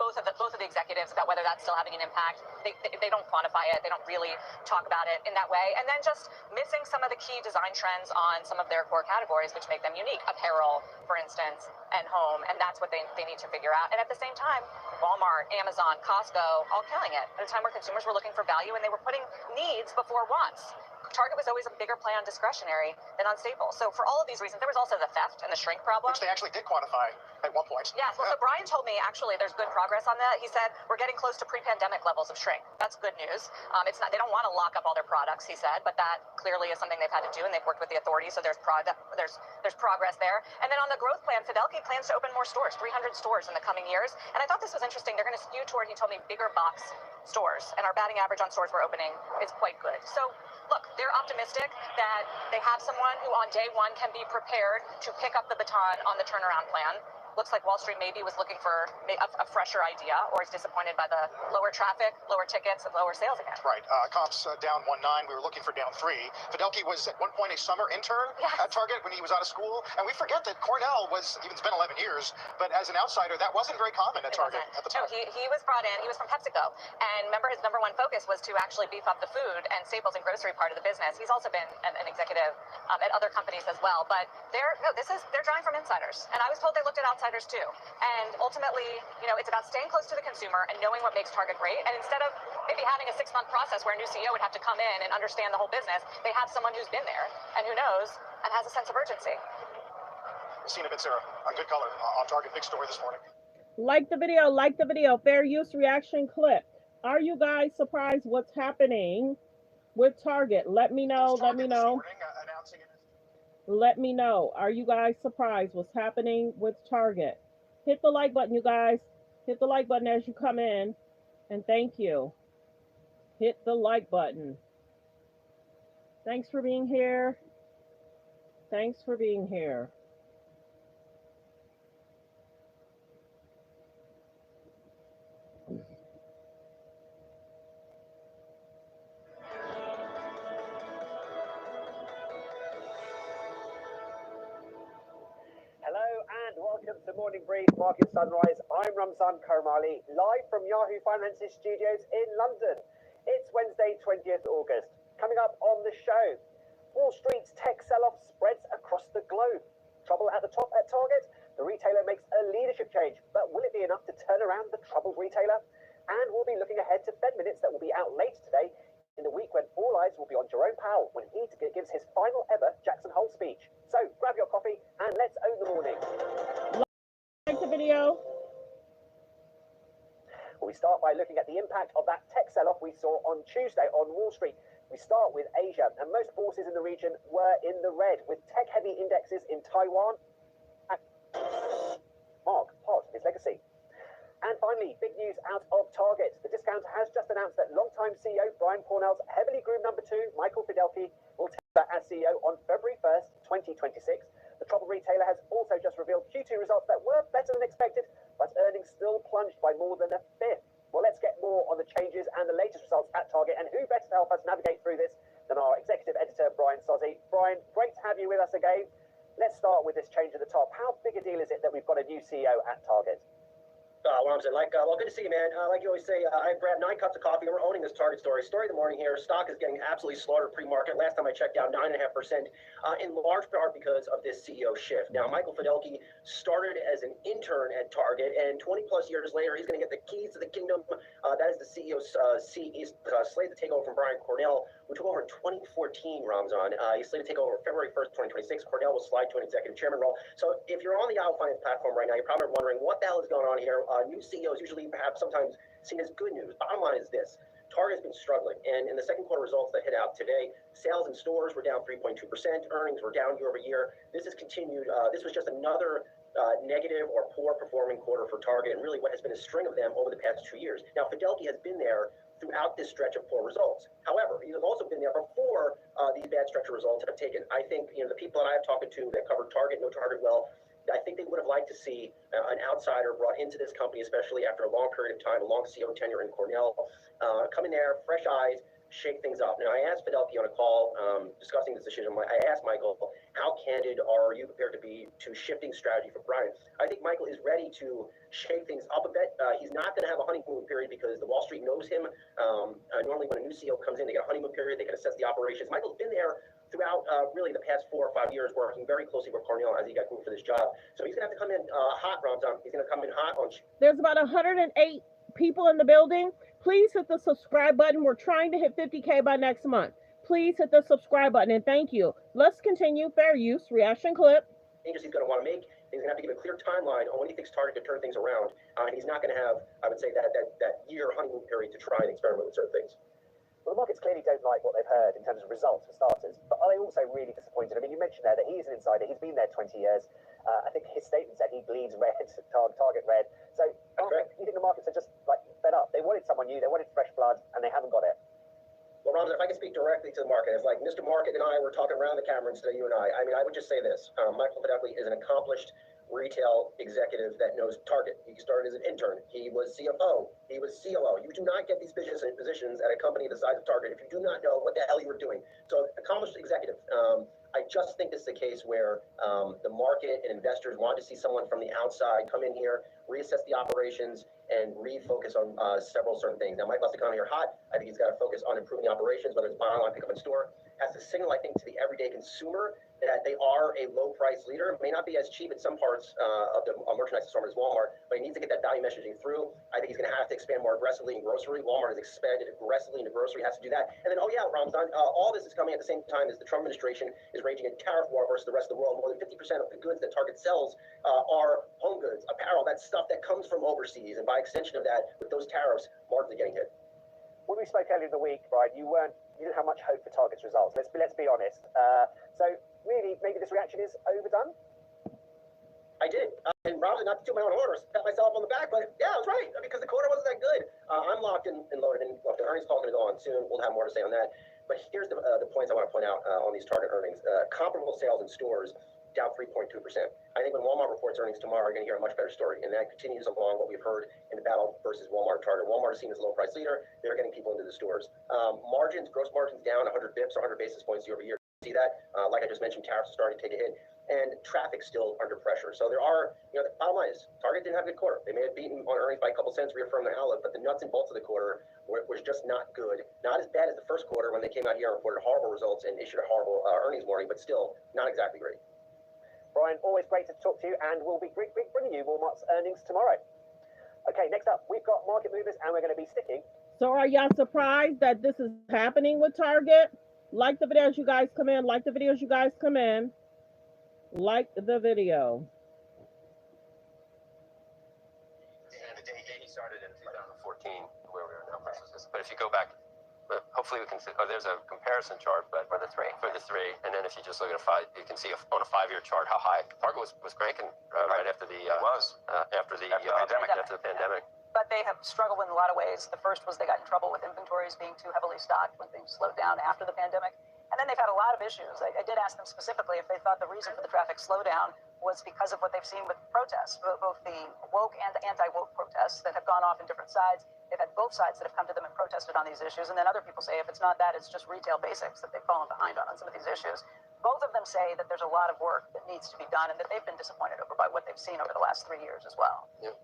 both of the executives about whether that's still having an impact. They don't quantify it. They don't really talk about it in that way. And then just missing some of the key design trends on some of their core categories, which make them unique. Apparel, for instance, and home, and that's what they need to figure out. And at the same time, Walmart, Amazon, Costco, all killing it at a time where consumers were looking for value and they were putting needs before wants. Target was always a bigger play on discretionary than on staples. So for all of these reasons, there was also the theft and the shrink problem. Which they actually did quantify at one point. Yes, well, so Brian told me, actually, there's good progress on that. He said, we're getting close to pre-pandemic levels of shrink. That's good news. It's not, they don't want to lock up all their products, he said, but that clearly is something they've had to do, and they've worked with the authorities, so there's progress there. And then on the growth plan, Fidelki plans to open more stores, 300 stores in the coming years. And I thought this was interesting. They're going to skew toward, he told me, bigger box stores, and our batting average on stores we're opening is quite good. So look, they're optimistic that they have someone who on day one can be prepared to pick up the baton on the turnaround plan. Looks like Wall Street maybe was looking for a fresher idea, or is disappointed by the lower traffic, lower tickets, and lower sales again. Right. Comps down 1.9. We were looking for down 3. Fidelki was at one point a summer intern at Target when he was out of school. And we forget that Cornell it's been 11 years, but as an outsider, that wasn't very common at Target at the time. No, he was brought in. He was from PepsiCo. And remember, his number one focus was to actually beef up the food and staples and grocery part of the business. He's also been an executive at other companies as well. But they're drawing from insiders. And I was told they looked at outsiders too. And ultimately, it's about staying close to the consumer and knowing what makes Target great. And instead of maybe having a 6-month process where a new CEO would have to come in and understand the whole business, they have someone who's been there and who knows and has a sense of urgency. Seen a bit, Sarah, on Good Color on Target. Big story this morning. Like the video. Fair use reaction clip. Are you guys surprised what's happening with Target? Let me know. Let me know. Let me know. Are you guys surprised what's happening with Target? Hit the like button, you guys. Hit the like button as you come in. And thank you. Hit the like button. Thanks for being here. Thanks for being here. Welcome to Morning Brief Market Sunrise. I'm Ramzan Karmali, live from Yahoo Finance's studios in London. It's Wednesday, 20th August. Coming up on the show, Wall Street's tech sell-off spreads across the globe. Trouble at the top at Target. The retailer makes a leadership change, but will it be enough to turn around the troubled retailer? And we'll be looking ahead to Fed minutes that will be out later today, in the week when all eyes will be on Jerome Powell when he gives his final ever Jackson Hole speech. So grab your coffee and let's own the morning. Like the video. We start by looking at the impact of that tech sell-off we saw on Tuesday on Wall Street. We start with Asia, and most bourses in the region were in the red, with tech-heavy indexes in Taiwan. Mark Pod, his legacy. And finally, big news out of Target. The discounter has just announced that longtime CEO Brian Cornell's heavily groomed number 2, Michael Fidelki, will take over as CEO on February 1st, 2026. The troubled retailer has also just revealed Q2 results that were better than expected, but earnings still plunged by more than a fifth. Well, let's get more on the changes and the latest results at Target, and who better to help us navigate through this than our executive editor, Brian Sozzi. Brian, great to have you with us again. Let's start with this change at the top. How big a deal is it that we've got a new CEO at Target? Ramzan, well, good to see you, man. Like you always say, I grabbed 9 cups of coffee, and we're owning this Target story. Story of the morning here. Stock is getting absolutely slaughtered pre-market. Last time I checked, down 9.5%, in large part because of this CEO shift. Now, Michael Fidelki started as an intern at Target, and 20 plus years later, he's going to get the keys to the kingdom. That is the CEO's seat. He's slated to take over from Brian Cornell, who took over in 2014, Ramzan. He's slated to take over February 1st, 2026. Cornell will slide to an executive chairman role. So if you're on the Yahoo Finance platform right now, you're probably wondering what the hell is going on here. New CEOs usually perhaps sometimes seen as good news. Bottom line is this. Target has been struggling, and in the second quarter results that hit out today, sales in stores were down 3.2%, earnings were down year over year. This has continued. This was just another negative or poor performing quarter for Target, and really what has been a string of them over the past 2 years. Now, Fidelki has been there throughout this stretch of poor results. However, he has also been there before these bad stretch of results have taken. I think the people that I have talked to that cover Target know Target well. I think they would have liked to see an outsider brought into this company, especially after a long period of time, a long CEO tenure in Cornell, come in there, fresh eyes, shake things up. Now, I asked Fidelki on a call discussing this decision. I asked Michael, how candid are you prepared to be to shifting strategy for Brian? I think Michael is ready to shake things up a bit. He's not going to have a honeymoon period because the Wall Street knows him. Normally, when a new CEO comes in, they get a honeymoon period. They can assess the operations. Michael's been there throughout really the past 4 or 5 years, working very closely with Cornell as he got moved for this job. So he's going to have to come in hot, Ramzan. He's going to come in hot on. There's about 108 people in the building. Please hit the subscribe button. We're trying to hit 50K by next month. Please hit the subscribe button, and thank you. Let's continue. Fair use reaction clip. Changes he's going to want to make. He's going to have to give a clear timeline on when he thinks Target can turn things around. And he's not going to have, I would say, that year honeymoon period to try and experiment with certain things. Well, the markets clearly don't like what they've heard in terms of results for starters, but are they also really disappointed? I mean, you mentioned there that he's an insider. He's been there 20 years. I think his statement said he bleeds red, Target red. So you think the markets are just like fed up? They wanted someone new, they wanted fresh blood, and they haven't got it. Well, Ramzan, if I can speak directly to the market, it's like Mr. Market and I were talking around the camera instead of you and I. I mean, I would just say this. Michael Fidelki is an accomplished retail executive that knows Target. He started as an intern. He was CFO. He was COO. You do not get these positions at a company the size of Target if you do not know what the hell you were doing. So, accomplished executive. I just think this is a case where the market and investors want to see someone from the outside come in here, reassess the operations, and refocus on several certain things. Now, Michael has to come here hot. I think he's got to focus on improving operations, whether it's buy online, pick up in store. Has to signal, I think, to the everyday consumer that they are a low-price leader. It may not be as cheap in some parts of the merchandise assortment as Walmart, but he needs to get that value messaging through. I think he's going to have to expand more aggressively in grocery. Walmart has expanded aggressively into grocery, has to do that. And then, Ramzan, all this is coming at the same time as the Trump administration is raging a tariff war versus the rest of the world. More than 50% of the goods that Target sells are home goods, apparel, that stuff that comes from overseas. And by extension of that, with those tariffs, margins are getting hit. When we spoke earlier in the week, Brian, you didn't have much hope for Target's results. Let's be honest. So really, maybe this reaction is overdone. I did, and Ramzan, not to do my own orders, pat myself on the back, but yeah, I was right because the quarter wasn't that good. I'm locked in and loaded, and look, the earnings call is going to go on soon. We'll have more to say on that. But here's the points I want to point out on these Target earnings. Comparable sales in stores down 3.2%. I think when Walmart reports earnings tomorrow, you're going to hear a much better story, and that continues along what we've heard in the battle versus Walmart and Target. Walmart is seen as a low-price leader. They're getting people into the stores. Gross margins down 100 bips or 100 basis points year over year. See that? Like I just mentioned, tariffs are starting to take a hit, and traffic still under pressure. So there are, the bottom line is Target didn't have a good quarter. They may have beaten on earnings by a couple cents, reaffirmed their outlook, but the nuts and bolts of the quarter was just not good. Not as bad as the first quarter when they came out here and reported horrible results and issued a horrible earnings warning, but still not exactly great. Brian, always great to talk to you, and we'll be bringing you Walmart's earnings tomorrow. Okay, next up, we've got market movers, and we're going to be sticking. So are y'all surprised that this is happening with Target? Like the video as you guys come in. Like the video as you guys come in. Like the video. And the day he started in 2014, where we are now versus this. But if you go back, hopefully we can see, there's a comparison chart, but for the three, and then if you just look at you can see on a 5-year chart how high Target was cranking right after the pandemic. But they have struggled in a lot of ways. The first was they got in trouble with inventories being too heavily stocked when things slowed down after the pandemic. And then they've had a lot of issues. I did ask them specifically if they thought the reason for the traffic slowdown was because of what they've seen with protests, both the woke and anti-woke protests that have gone off in different sides. They've had both sides that have come to them and protested on these issues. And then other people say if it's not that, it's just retail basics that they've fallen behind on some of these issues. both of them say that there's a lot of work that needs to be done and that they've been disappointed over by what they've seen over the last 3 years as well. Yeah.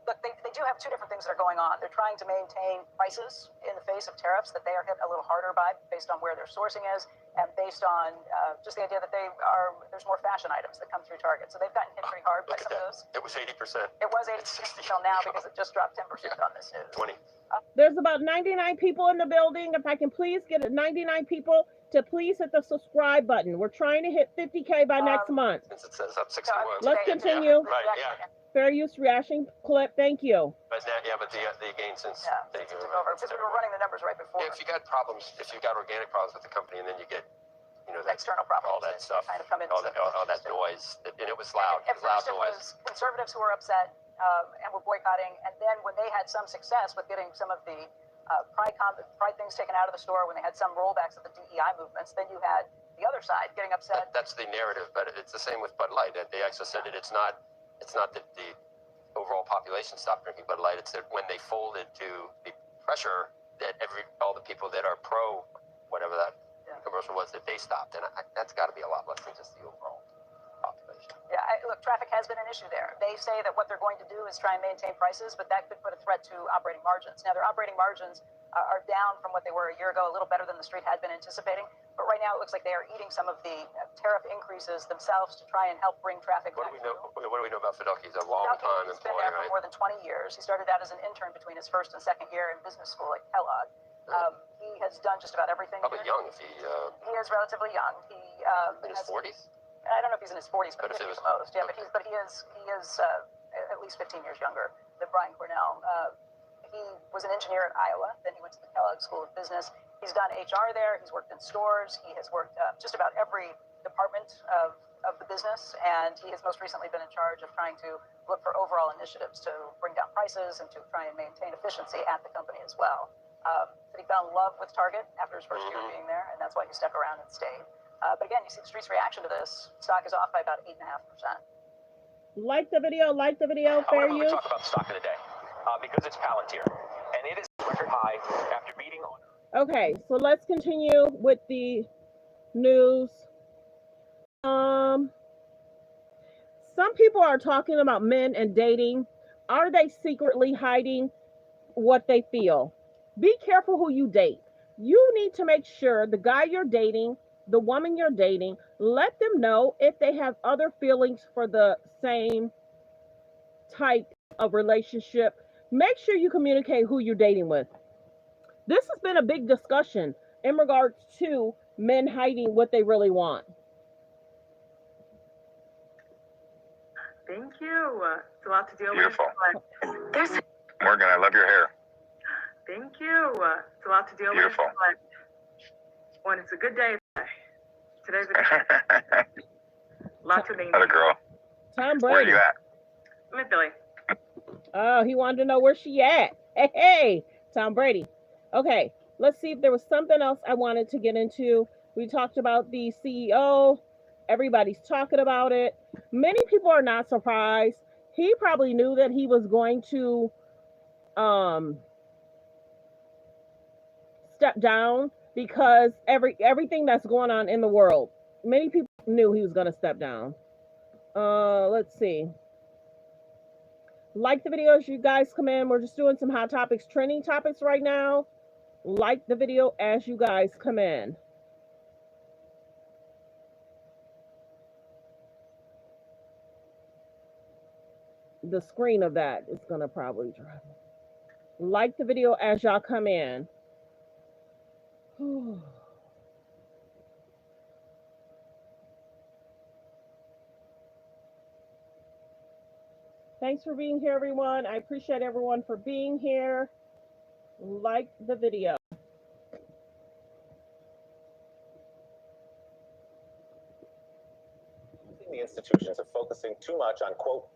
Look, they do have two different things that are going on. They're trying to maintain prices in the face of tariffs that they are hit a little harder by based on where their sourcing is and based on just the idea that there's more fashion items that come through Target. So they've gotten hit pretty hard by some of those. It was 80%. It was 80% until now because it just dropped 10% on this news. 20. There's about 99 people in the building. If I can please get 99 people to please hit the subscribe button. We're trying to hit 50K by next month. Since it says up 61. Let's continue. Yeah, right, yeah. Fair use reaction clip. Thank you. But now, but the gain since they took over because we were running the numbers right before. Yeah, if you got problems, if you got organic problems with the company, and then you get, that external problems, all that stuff, kind of come into all that noise, and it was loud. At first it was conservatives who were upset and were boycotting, and then when they had some success with getting some of the pride things taken out of the store, when they had some rollbacks of the DEI movements, then you had the other side getting upset. That's the narrative, but it's the same with Bud Light. They actually said that it's not that the overall population stopped drinking Bud Light. It's that when they folded to the pressure that all the people that are pro whatever that commercial was, that they stopped, and that's got to be a lot less than just the overall population. Yeah, look, traffic has been an issue there. They say that what they're going to do is try and maintain prices, but that could put a threat to operating margins. Now, their operating margins are down from what they were a year ago, a little better than the street had been anticipating. But right now, it looks like they are eating some of the tariff increases themselves to try and help bring traffic back. What do we know about Fidelki? He's a long-time employee, He's been there for more than 20 years. He started out as an intern between his first and second year in business school at Kellogg. He has done just about everything. Probably young if he... He is relatively young. He in his 40s? I don't know if he's in his 40s, but if it was most. Yeah, but he is at least 15 years younger than Brian Cornell. He was an engineer at Iowa. Then he went to the Kellogg School of Business. He's done HR there. He's worked in stores. He has worked just about every department of the business, and he has most recently been in charge of trying to look for overall initiatives to bring down prices and to try and maintain efficiency at the company as well. That he fell in love with Target after his first year being there, and that's why he stuck around and stayed. But again, you see the street's reaction to this. Stock is off by about 8.5%. Like the video, fair use. Talk about stock of the day because it's Palantir, and it is record high after beating on. Okay, so let's continue with the news. Some people are talking about men and dating. Are they secretly hiding what they feel? Be careful who you date. You need to make sure the guy you're dating, the woman you're dating, let them know if they have other feelings for the same type of relationship. Make sure you communicate who you're dating with. This has been a big discussion in regards to men hiding what they really want. Thank you. It's a lot to deal Beautiful. with. Morgan, I love your hair. Thank you. It's a lot to deal Beautiful. with. But when it's a good day, today's a good day. Lots of names. Other girl. Tom Brady. Where are you at? I'm in Philly. Oh, he wanted to know where she at. Hey, Tom Brady. Okay, let's see if there was something else I wanted to get into. We talked about the CEO. Everybody's talking about it. Many people are not surprised. He probably knew that he was going to step down because everything that's going on in the world. Many people knew he was going to step down. Let's see. Like the video as you guys come in. We're just doing some hot topics, trending topics right now. Like the video as you guys come in. The screen of that is going to probably drive. Like the video as y'all come in. Thanks for being here, everyone. I appreciate everyone for being here. Like the video. The institutions are focusing too much on, quote,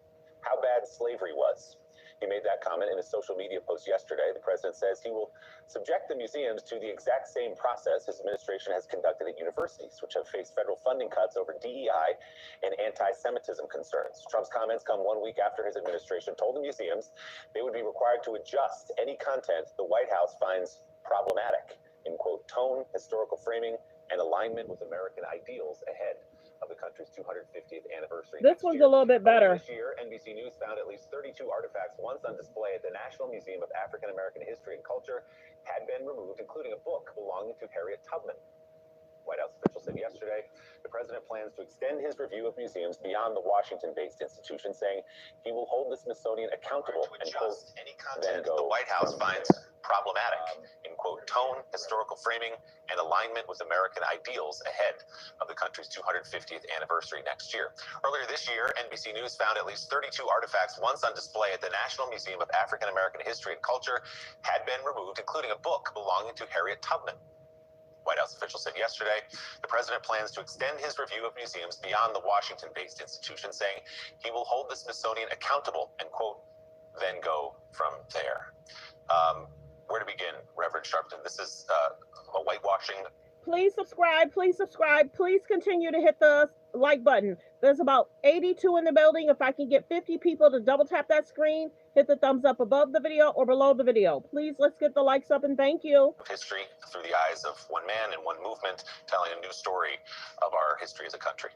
how bad slavery was. He made that comment in a social media post yesterday. The president says he will subject the museums to the exact same process his administration has conducted at universities, which have faced federal funding cuts over DEI and anti-Semitism concerns. Trump's comments come 1 week after his administration told the museums they would be required to adjust any content the White House finds problematic in, quote, tone, historical framing, and alignment with American ideals ahead of the country's 250th anniversary. This one's a little bit better. This year, NBC News found at least 32 artifacts once on display at the National Museum of African American History and Culture had been removed, including a book belonging to Harriet Tubman. White House officials said yesterday the president plans to extend his review of museums beyond the Washington-based institution, saying he will hold the Smithsonian accountable and post any content the White House finds problematic in, quote, tone, historical framing, and alignment with American ideals ahead of the country's 250th anniversary next year. Earlier this year, NBC News found at least 32 artifacts once on display at the National Museum of African American History and Culture had been removed, including a book belonging to Harriet Tubman. White House officials said yesterday the president plans to extend his review of museums beyond the Washington-based institution, saying he will hold the Smithsonian accountable and, quote, then go from there. Where to begin, Reverend Sharpton? This is a whitewashing. Please subscribe. Please subscribe. Please continue to hit the like button. There's about 82 in the building. If I can get 50 people to double tap that screen, hit the thumbs up above the video or below the video. Please, let's get the likes up and thank you. History through the eyes of one man and one movement, telling a new story of our history as a country.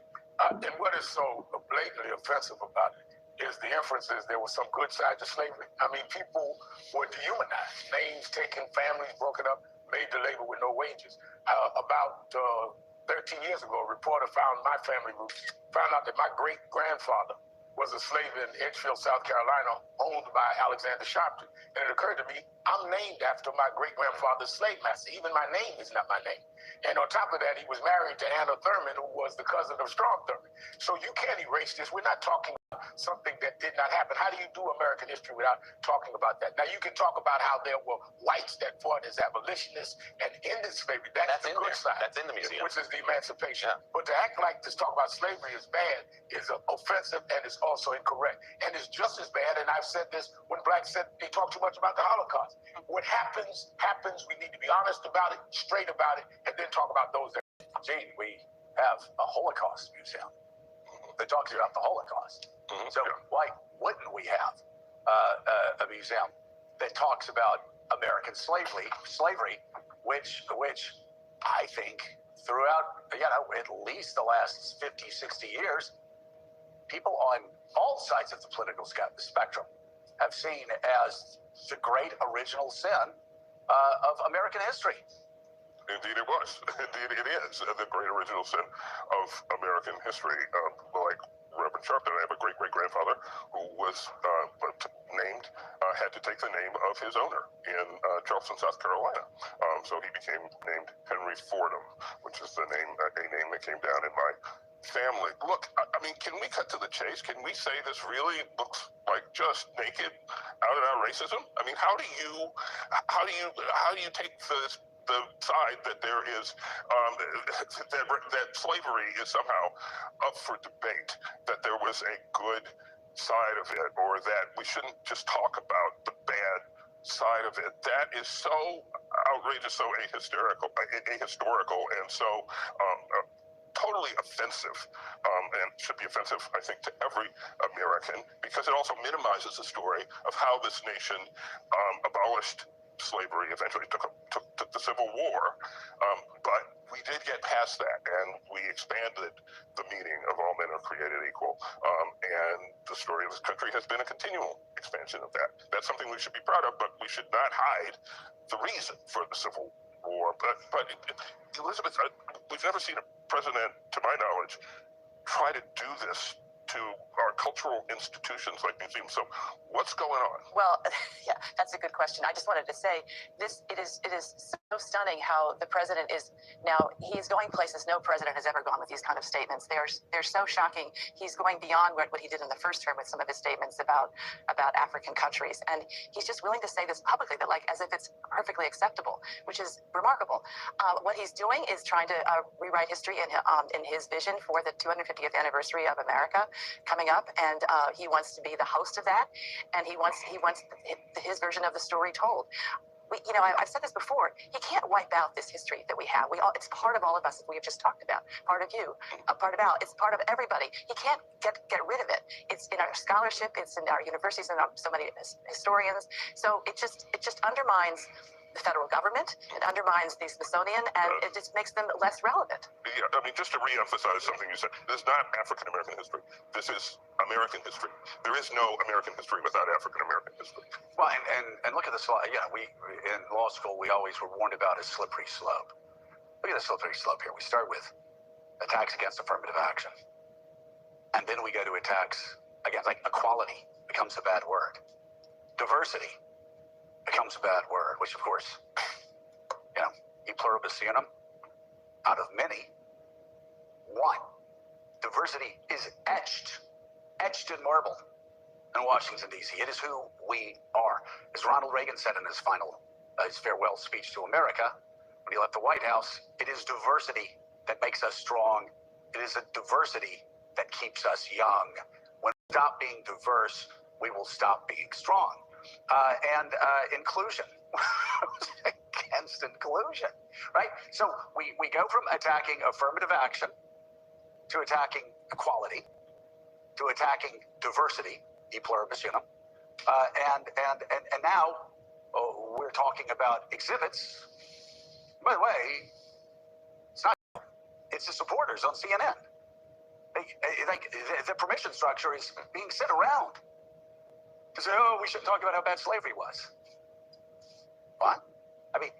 And what is so blatantly offensive about it is the inferences there was some good side to slavery. I mean, people were dehumanized, names taken, families broken up, made to labor with no wages. About 13 years ago, a reporter found my family roots, found out that my great-grandfather was a slave in Edgefield, South Carolina, owned by Alexander Sharpton. And it occurred to me, I'm named after my great-grandfather's slave master. Even my name is not my name. And on top of that, he was married to Anna Thurman, who was the cousin of Strom Thurman. So you can't erase this. We're not talking about something that did not happen. How do you do American history without talking about that? Now, you can talk about how there were whites that fought as abolitionists and ended slavery. That's the good side. That's in the museum. Which is the emancipation. Yeah. But to act like to talk about slavery is bad is offensive and it's also incorrect. And it's just as bad, and I've said this when blacks said they talk too much about the Holocaust. What happens, happens. We need to be honest about it, straight about it, and then talk about those that. Gene, we have a Holocaust museum that talks about the Holocaust. So why wouldn't we have a museum that talks about American slavery, which I think throughout, at least the last 50, 60 years, people on all sides of the political spectrum have seen as the great original sin of American history. Indeed it was. Indeed it is the great original sin of American history. Like Reverend Sharpton, I have a great-great-grandfather who was named, had to take the name of his owner in Charleston, South Carolina. So he became named Henry Fordham, which is a name that came down in my family. Look, I mean, can we cut to the chase? Can we say this really looks like just naked, out-and-out racism? I mean, how do you take the side that there is that slavery is somehow up for debate, that there was a good side of it, or that we shouldn't just talk about the bad side of it? That is so outrageous, so ahistorical, and so totally offensive, and should be offensive, I think, to every American, because it also minimizes the story of how this nation abolished slavery, eventually took the Civil War, but we did get past that, and we expanded the meaning of all men are created equal, and the story of this country has been a continual expansion of that. That's something we should be proud of, but we should not hide the reason for the Civil War. But Elizabeth, we've never seen a president, to my knowledge, try to do this to our cultural institutions like museums. So what's going on? Well, yeah, that's a good question. I just wanted to say it is so stunning how the president is now, he's going places no president has ever gone with these kind of statements. They're so shocking. He's going beyond what he did in the first term with some of his statements about African countries. And he's just willing to say this publicly, that like as if it's perfectly acceptable, which is remarkable. What he's doing is trying to rewrite history in his vision for the 250th anniversary of America coming up, and he wants to be the host of that, and he wants his version of the story told. I've said this before. He can't wipe out this history that we have. It's part of all of us that we have just talked about. Part of you, part of Al. It's part of everybody. He can't get rid of it. It's in our scholarship. It's in our universities and so many historians. So it just undermines the federal government. It undermines the Smithsonian, and it just makes them less relevant. Yeah, I mean, just to reemphasize something you said, this is not African American history. This is American history. There is no American history without African American history. Well, and look at the slide. Yeah, we in law school we always were warned about a slippery slope. Look at the slippery slope here. We start with attacks against affirmative action, and then we go to attacks against, like, equality becomes a bad word. Diversity becomes a bad word, which of course, e pluribus unum, out of many, one. Diversity is etched in marble in Washington, D.C. It is who we are. As Ronald Reagan said in his his farewell speech to America, when he left the White House, it is diversity that makes us strong. It is a diversity that keeps us young. When we stop being diverse, we will stop being strong. And inclusion, against inclusion, right? So we go from attacking affirmative action to attacking equality to attacking diversity, e pluribus unum, and now we're talking about exhibits. By the way, it's not. It's the supporters on CNN. The permission structure is being set around to say, oh, we shouldn't talk about how bad slavery was. What? I mean,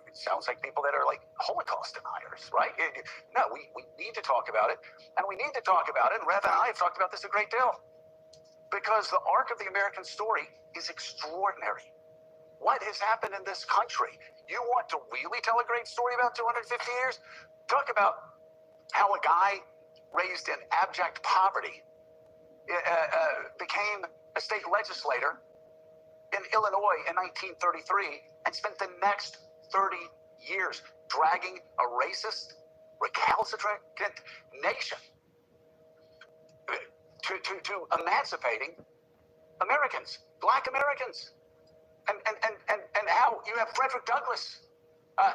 it sounds like people that are like Holocaust deniers, right? No, we need to talk about it, and we need to talk about it, and Rev and I have talked about this a great deal, because the arc of the American story is extraordinary. What has happened in this country? You want to really tell a great story about 250 years? Talk about how a guy raised in abject poverty became a state legislator in Illinois in 1933 and spent the next 30 years dragging a racist, recalcitrant nation to emancipating Americans, Black Americans. And how you have Frederick Douglass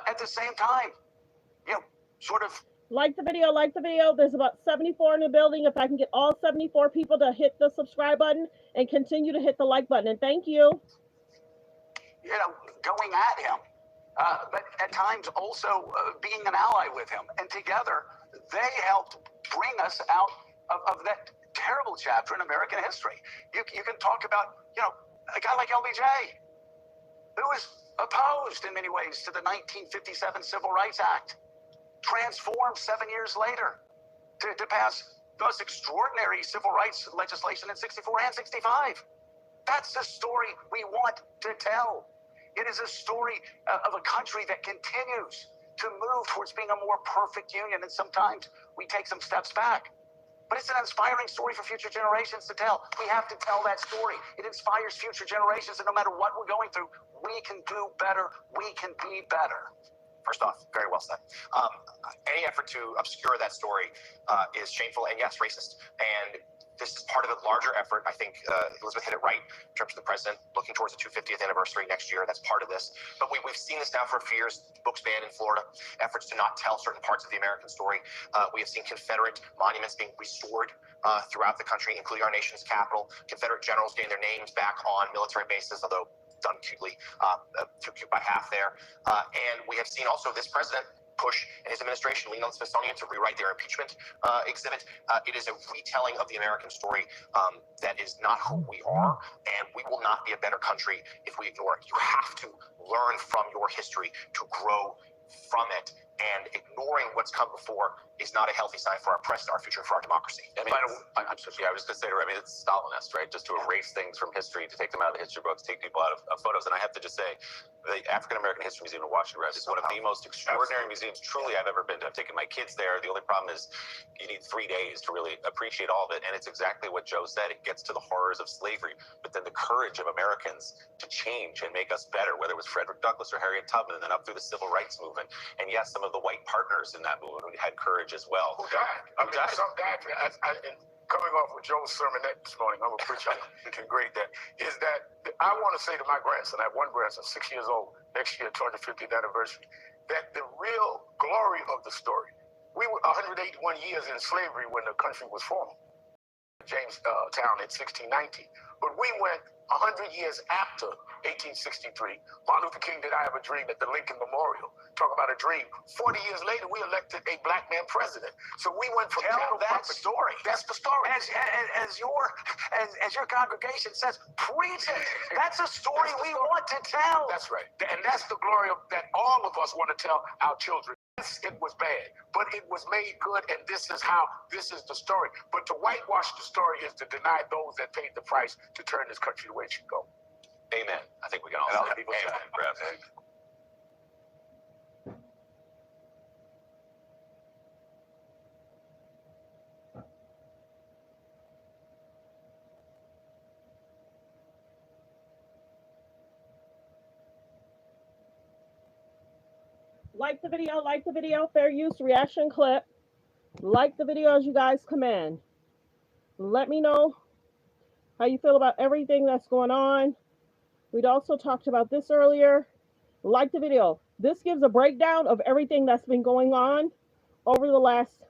at the same time, sort of. Like the video, like the video. There's about 74 in the building. If I can get all 74 people to hit the subscribe button and continue to hit the like button. And thank you. Going at him, but at times also being an ally with him. And together, they helped bring us out of that terrible chapter in American history. You can talk about, a guy like LBJ, who was opposed in many ways to the 1957 Civil Rights Act, transformed 7 years later to pass the most extraordinary civil rights legislation in 64 and 65. That's the story we want to tell. It is a story of a country that continues to move towards being a more perfect union, and sometimes we take some steps back. But it's an inspiring story for future generations to tell. We have to tell that story. It inspires future generations, and no matter what we're going through, we can do better. We can be better. First off, very well said. Any effort to obscure that story is shameful and, yes, racist. And this is part of a larger effort. I think Elizabeth hit it right in terms of the president looking towards the 250th anniversary next year. That's part of this. But we've seen this now for a few years. Books banned in Florida, efforts to not tell certain parts of the American story. We have seen Confederate monuments being restored throughout the country, including our nation's capital. Confederate generals getting their names back on military bases, although done cutely, too cute by half there. And we have seen also this president push and his administration lean on the Smithsonian to rewrite their impeachment exhibit. It is a retelling of the American story that is not who we are, and we will not be a better country if we ignore it. You have to learn from your history to grow from it, and ignoring what's come before is not a healthy sign for our press, our future, for our democracy. I mean, I was just going to say to her, it's Stalinist, right? Just to erase things from history, to take them out of the history books, take people out of photos. And I have to just say, the African American History Museum in Washington is one of the most extraordinary museums truly I've ever been to. I've taken my kids there. The only problem is you need 3 days to really appreciate all of it. And it's exactly what Joe said. It gets to the horrors of slavery, but then the courage of Americans to change and make us better, whether it was Frederick Douglass or Harriet Tubman, and then up through the Civil Rights Movement. And yes, some of the white partners in that movement had courage as well. Who died? Some died. And coming off with Joe's sermonette this morning, I'm a preacher, you can grade that, is that I want to say to my grandson, I have one grandson, 6 years old, next year, 250th anniversary, that the real glory of the story, we were 181 years in slavery when the country was formed, Jamestown in 1619, but we went 100 years after 1863, Martin Luther King did I Have a Dream at the Lincoln Memorial. Talk about a dream. 40 years later, we elected a black man president. So we went from Tell that story. That's the story. As your congregation says, preach it. That's a story we want to tell. That's right. And that's the glory that all of us want to tell our children. Yes, it was bad, but it was made good, and this is the story. But to whitewash the story is to deny those that paid the price to turn this country the way it should go. Amen. I think we can all say people amen. Amen. Like the video, fair use reaction clip. Like the video as you guys come in. Let me know how you feel about everything that's going on. We'd also talked about this earlier. Like the video. This gives a breakdown of everything that's been going on over the last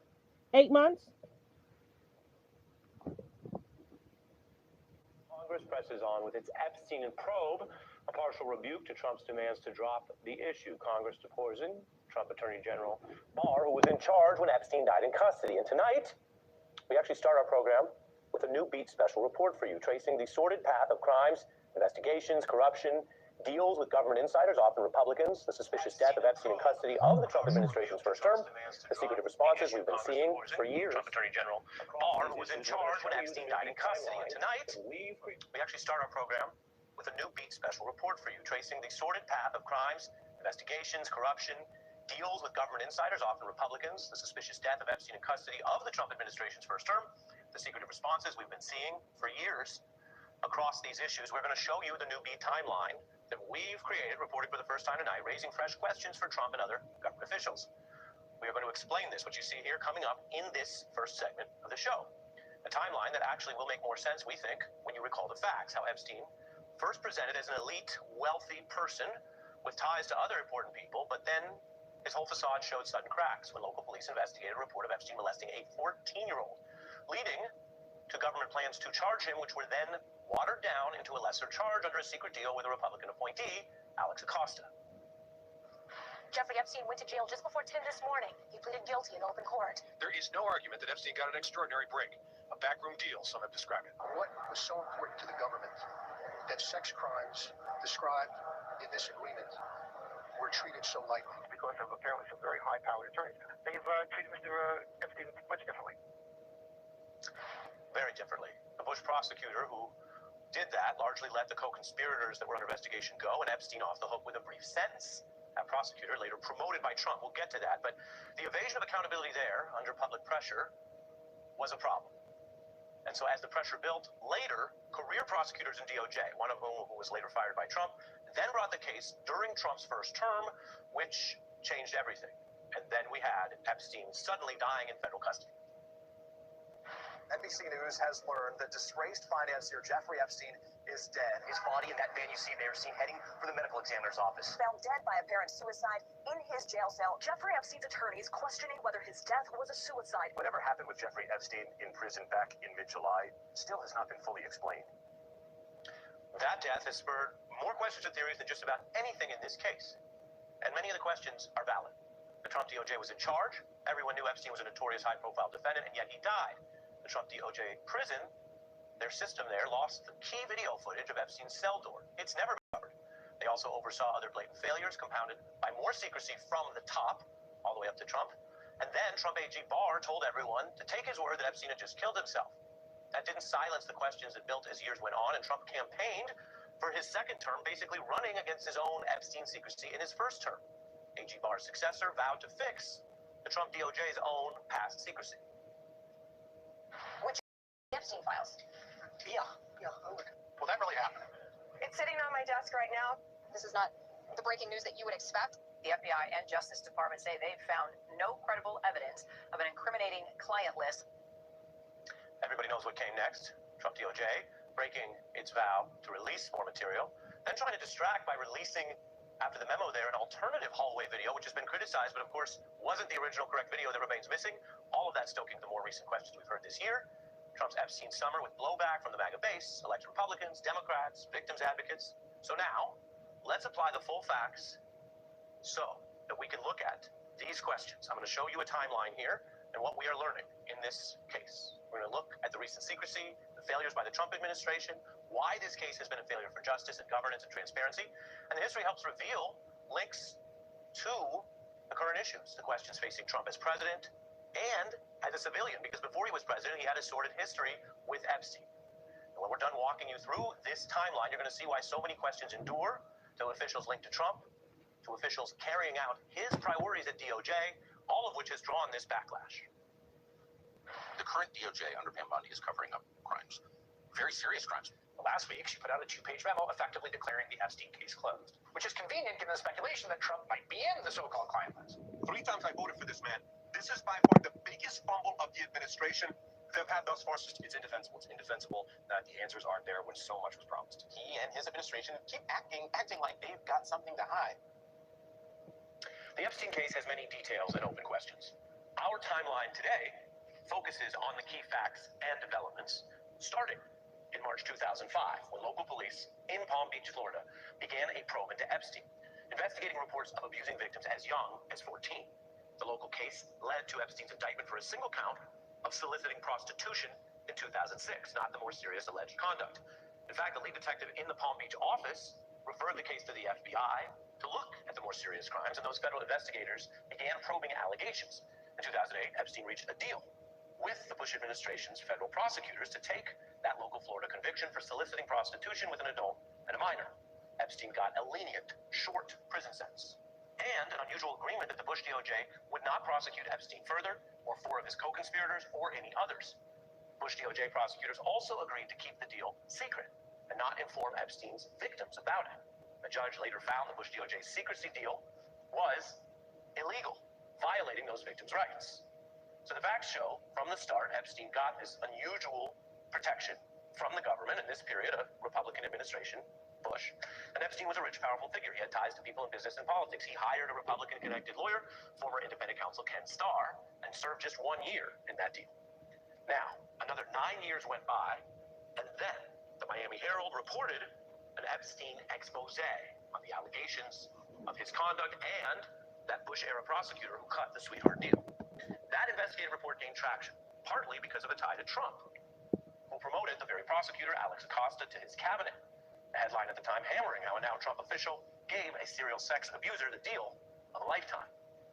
8 months. Congress presses on with its Epstein probe, a partial rebuke to Trump's demands to drop the issue. Congress deposed Trump Attorney General Barr, who was in charge when Epstein died in custody. And tonight, we actually start our program with a new Beat special report for you, tracing the sordid path of crimes, investigations, corruption, deals with government insiders, often Republicans, the suspicious death of Epstein in custody of the Trump administration's first term, the secretive responses we've been seeing for years. Trump Attorney General Barr, who was in charge when Epstein died in custody. And tonight, we actually start our program with a new Beat special report for you, tracing the sordid path of crimes, investigations, corruption, deals with government insiders, often Republicans, the suspicious death of Epstein in custody of the Trump administration's first term, the secretive responses we've been seeing for years across these issues. We're going to show you the new Beat timeline that we've created, reported for the first time tonight, raising fresh questions for Trump and other government officials. We are going to explain this, what you see here coming up in this first segment of the show. A timeline that actually will make more sense, we think, when you recall the facts, how Epstein first presented as an elite, wealthy person with ties to other important people, but then his whole facade showed sudden cracks when local police investigated a report of Epstein molesting a 14-year-old, leading to government plans to charge him, which were then watered down into a lesser charge under a secret deal with a Republican appointee, Alex Acosta. Jeffrey Epstein went to jail just before 10 this morning. He pleaded guilty in open court. There is no argument that Epstein got an extraordinary break, a backroom deal, some have described it. What was so important to the government that sex crimes described in this agreement were treated so lightly? Because of apparently some very high-powered attorneys. They've treated Mr. Epstein much differently. Very differently. The Bush prosecutor who did that largely let the co-conspirators that were under investigation go, and Epstein off the hook with a brief sentence. That prosecutor, later promoted by Trump, we'll get to that. But the evasion of accountability there, under public pressure, was a problem. And so as the pressure built, later, career prosecutors in DOJ, one of whom who was later fired by Trump, then brought the case during Trump's first term, which changed everything. And then we had Epstein suddenly dying in federal custody. NBC News has learned that disgraced financier Jeffrey Epstein is dead. His body in that van you see there is seen heading for the medical examiner's office. Found dead by apparent suicide in his jail cell. Jeffrey Epstein's attorneys questioning whether his death was a suicide. Whatever happened with Jeffrey Epstein in prison back in mid-July still has not been fully explained. That death has spurred more questions and theories than just about anything in this case. And many of the questions are valid. The Trump DOJ was in charge. Everyone knew Epstein was a notorious high-profile defendant, and yet he died. The Trump DOJ prison, their system there, lost the key video footage of Epstein's cell door. It's never been covered. They also oversaw other blatant failures compounded by more secrecy from the top, all the way up to Trump. And then Trump AG Barr told everyone to take his word that Epstein had just killed himself. That didn't silence the questions that built as years went on, and Trump campaigned for his second term, basically running against his own Epstein secrecy in his first term. AG Barr's successor vowed to fix the Trump DOJ's own past secrecy. Epstein files. Yeah. Well, that really happened. It's sitting on my desk right now. This is not the breaking news that you would expect. The FBI and Justice Department say they've found no credible evidence of an incriminating client list. Everybody knows what came next. Trump DOJ breaking its vow to release more material, then trying to distract by releasing, after the memo there, an alternative hallway video, which has been criticized, but of course wasn't the original correct video that remains missing. All of that stoking the more recent questions we've heard this year. Trump's Epstein summer with blowback from the MAGA base, elect Republicans, Democrats, victims advocates. So now, let's apply the full facts so that we can look at these questions. I'm going to show you a timeline here and what we are learning in this case. We're going to look at the recent secrecy, the failures by the Trump administration, why this case has been a failure for justice and governance and transparency, and the history helps reveal links to the current issues, the questions facing Trump as president and as a civilian, because before he was president, he had a sordid history with Epstein. And when we're done walking you through this timeline, you're going to see why so many questions endure to officials linked to Trump, to officials carrying out his priorities at DOJ, all of which has drawn this backlash. The current DOJ under Pam Bondi is covering up crimes, very serious crimes. Last week, she put out a 2-page memo effectively declaring the Epstein case closed, which is convenient given the speculation that Trump might be in the so-called client list. 3 times I voted for this man. This is by far the biggest fumble of the administration they've had thus far. It's indefensible. It's indefensible that the answers aren't there when so much was promised. He and his administration keep acting like they've got something to hide. The Epstein case has many details and open questions. Our timeline today focuses on the key facts and developments starting in March 2005, when local police in Palm Beach, Florida, began a probe into Epstein, investigating reports of abusing victims as young as 14. The local case led to Epstein's indictment for a single count of soliciting prostitution in 2006, not the more serious alleged conduct. In fact, the lead detective in the Palm Beach office referred the case to the FBI to look at the more serious crimes, and those federal investigators began probing allegations. In 2008, Epstein reached a deal with the Bush administration's federal prosecutors to take that local Florida conviction for soliciting prostitution with an adult and a minor. Epstein got a lenient, short prison sentence and an unusual agreement that the Bush DOJ would not prosecute Epstein further, or 4 of his co-conspirators, or any others. Bush DOJ prosecutors also agreed to keep the deal secret and not inform Epstein's victims about it. A judge later found the Bush DOJ's secrecy deal was illegal, violating those victims' rights. So the facts show, from the start, Epstein got this unusual protection from the government in this period of Republican administration, Bush. And Epstein was a rich, powerful figure. He had ties to people in business and politics. He hired a Republican-connected lawyer, former independent counsel Ken Starr, and served just 1 year in that deal. Now, another 9 years went by, and then the Miami Herald reported an Epstein expose on the allegations of his conduct and that Bush-era prosecutor who cut the sweetheart deal. That investigative report gained traction, partly because of a tie to Trump, who promoted the very prosecutor, Alex Acosta, to his cabinet. The headline at the time hammering how a now Trump official gave a serial sex abuser the deal of a lifetime.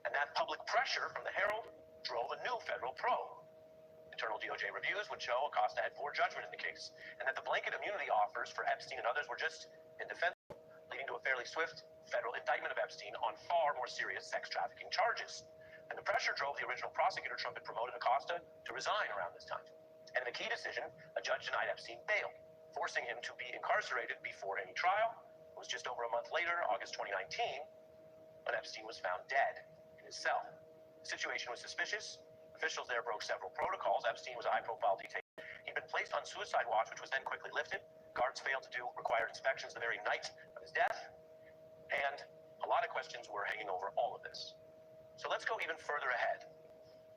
And that public pressure from the Herald drove a new federal probe. Internal DOJ reviews would show Acosta had poor judgment in the case, and that the blanket immunity offers for Epstein and others were just indefensible, leading to a fairly swift federal indictment of Epstein on far more serious sex trafficking charges. And the pressure drove the original prosecutor Trump had promoted, Acosta, to resign around this time. And in a key decision, a judge denied Epstein bail, forcing him to be incarcerated before any trial. It was just over a month later, August 2019, when Epstein was found dead in his cell. The situation was suspicious. Officials there broke several protocols. Epstein was a high-profile detainee. He'd been placed on suicide watch, which was then quickly lifted. Guards failed to do required inspections the very night of his death. And a lot of questions were hanging over all of this. So let's go even further ahead,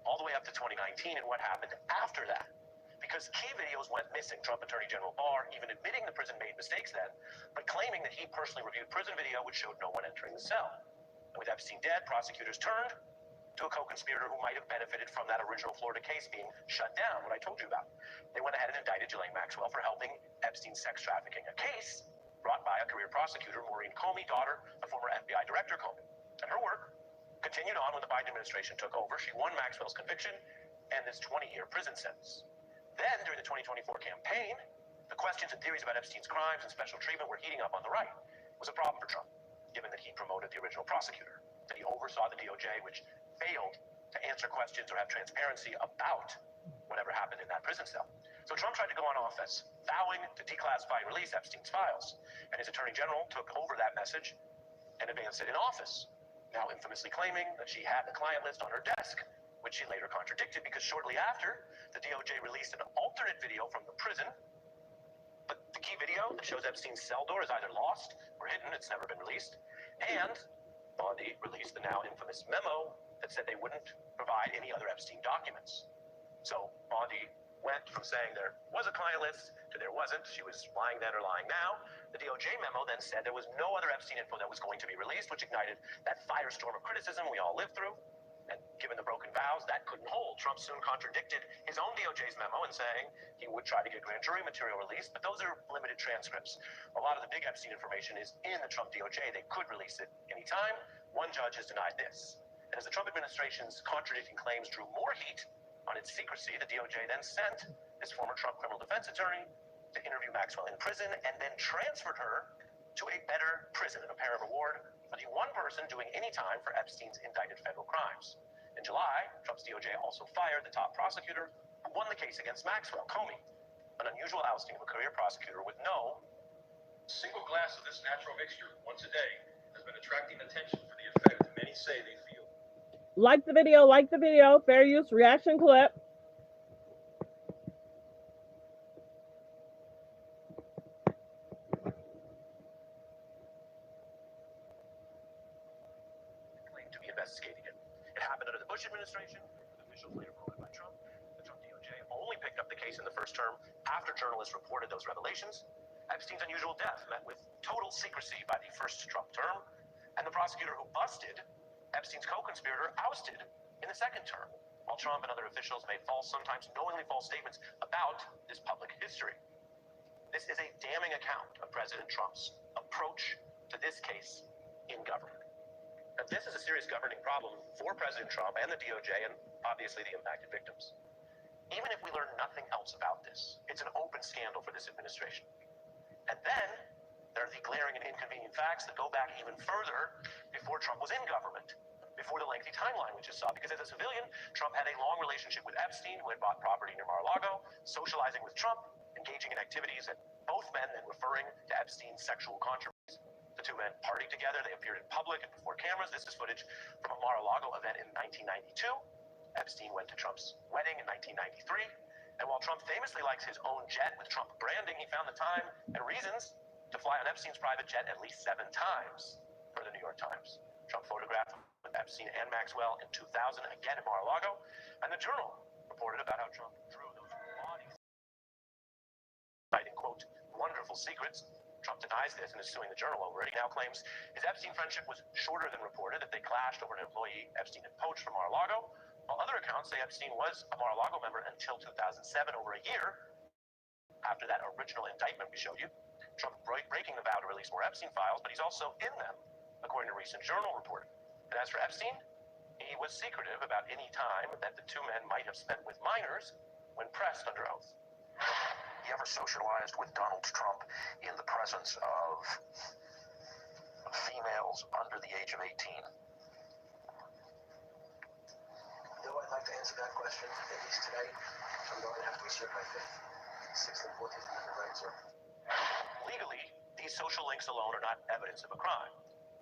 all the way up to 2019 and what happened after that. Because key videos went missing. Trump Attorney General Barr even admitting the prison made mistakes then, but claiming that he personally reviewed prison video which showed no one entering the cell. And with Epstein dead, prosecutors turned to a co-conspirator who might have benefited from that original Florida case being shut down, what I told you about. They went ahead and indicted Ghislaine Maxwell for helping Epstein's sex trafficking, a case brought by a career prosecutor, Maureen Comey, daughter of former FBI Director Comey. And her work continued on when the Biden administration took over. She won Maxwell's conviction and this 20-year prison sentence. Then, during the 2024 campaign, the questions and theories about Epstein's crimes and special treatment were heating up on the right. It was a problem for Trump, given that he promoted the original prosecutor, that he oversaw the DOJ, which failed to answer questions or have transparency about whatever happened in that prison cell. So Trump tried to go on offense, vowing to declassify and release Epstein's files. And his attorney general took over that message and advanced it in office, now infamously claiming that she had the client list on her desk, which she later contradicted because shortly after, the DOJ released an alternate video from the prison. But the key video that shows Epstein's cell door is either lost or hidden. It's never been released. And Bondi released the now infamous memo that said they wouldn't provide any other Epstein documents. So Bondi went from saying there was a client list to there wasn't. She was lying then or lying now. The DOJ memo then said there was no other Epstein info that was going to be released, which ignited that firestorm of criticism we all lived through. And given the broken vows, that couldn't hold. Trump soon contradicted his own DOJ's memo in saying he would try to get grand jury material released, but those are limited transcripts. A lot of the big Epstein information is in the Trump DOJ. They could release it anytime. One judge has denied this. And as the Trump administration's contradicting claims drew more heat on its secrecy, the DOJ then sent this former Trump criminal defense attorney to interview Maxwell in prison and then transferred her to a better prison, an apparent reward for the one person doing any time for Epstein's indicted federal crimes. In July, Trump's DOJ also fired the top prosecutor who won the case against Maxwell, Comey, an unusual ousting of a career prosecutor with no single glass of this natural mixture once a day has been attracting attention for the effect many say they feel. Like the video, fair use reaction clip. To be investigating it. It happened under the Bush administration, with officials later quoted by Trump. The Trump DOJ only picked up the case in the first term after journalists reported those revelations. Epstein's unusual death met with total secrecy by the first Trump term, and the prosecutor who busted Epstein's co-conspirator ousted in the second term, while Trump and other officials made false, sometimes knowingly false statements about this public history. This is a damning account of President Trump's approach to this case in government. Now, this is a serious governing problem for President Trump and the DOJ and obviously the impacted victims. Even if we learn nothing else about this, it's an open scandal for this administration. And then there are the glaring and inconvenient facts that go back even further before Trump was in government, before the lengthy timeline we just saw. Because as a civilian, Trump had a long relationship with Epstein, who had bought property near Mar-a-Lago, socializing with Trump, engaging in activities that both men then referring to Epstein's sexual controversies. The two men partied together. They appeared in public and before cameras. This is footage from a Mar-a-Lago event in 1992. Epstein went to Trump's wedding in 1993. And while Trump famously likes his own jet with Trump branding, he found the time and reasons to fly on Epstein's private jet at least 7 times for the New York Times. Trump photographed with Epstein and Maxwell in 2000, again in Mar-a-Lago. And the Journal reported about how Trump drew those bodies, citing, quote, wonderful secrets. Trump denies this and is suing the Journal over it. He now claims his Epstein friendship was shorter than reported, that they clashed over an employee Epstein had poached from Mar-a-Lago, while other accounts say Epstein was a Mar-a-Lago member until 2007, over a year after that original indictment we showed you. Trump breaking the vow to release more Epstein files, but he's also in them, according to recent Journal reporting. And as for Epstein, he was secretive about any time that the two men might have spent with minors when pressed under oath. You ever socialized with Donald Trump in the presence of females under the age of 18? No, I'd like to answer that question, at least today. I'm going to have to assert my fifth, sixth, and 14th Amendment rights, sir. Legally, these social links alone are not evidence of a crime.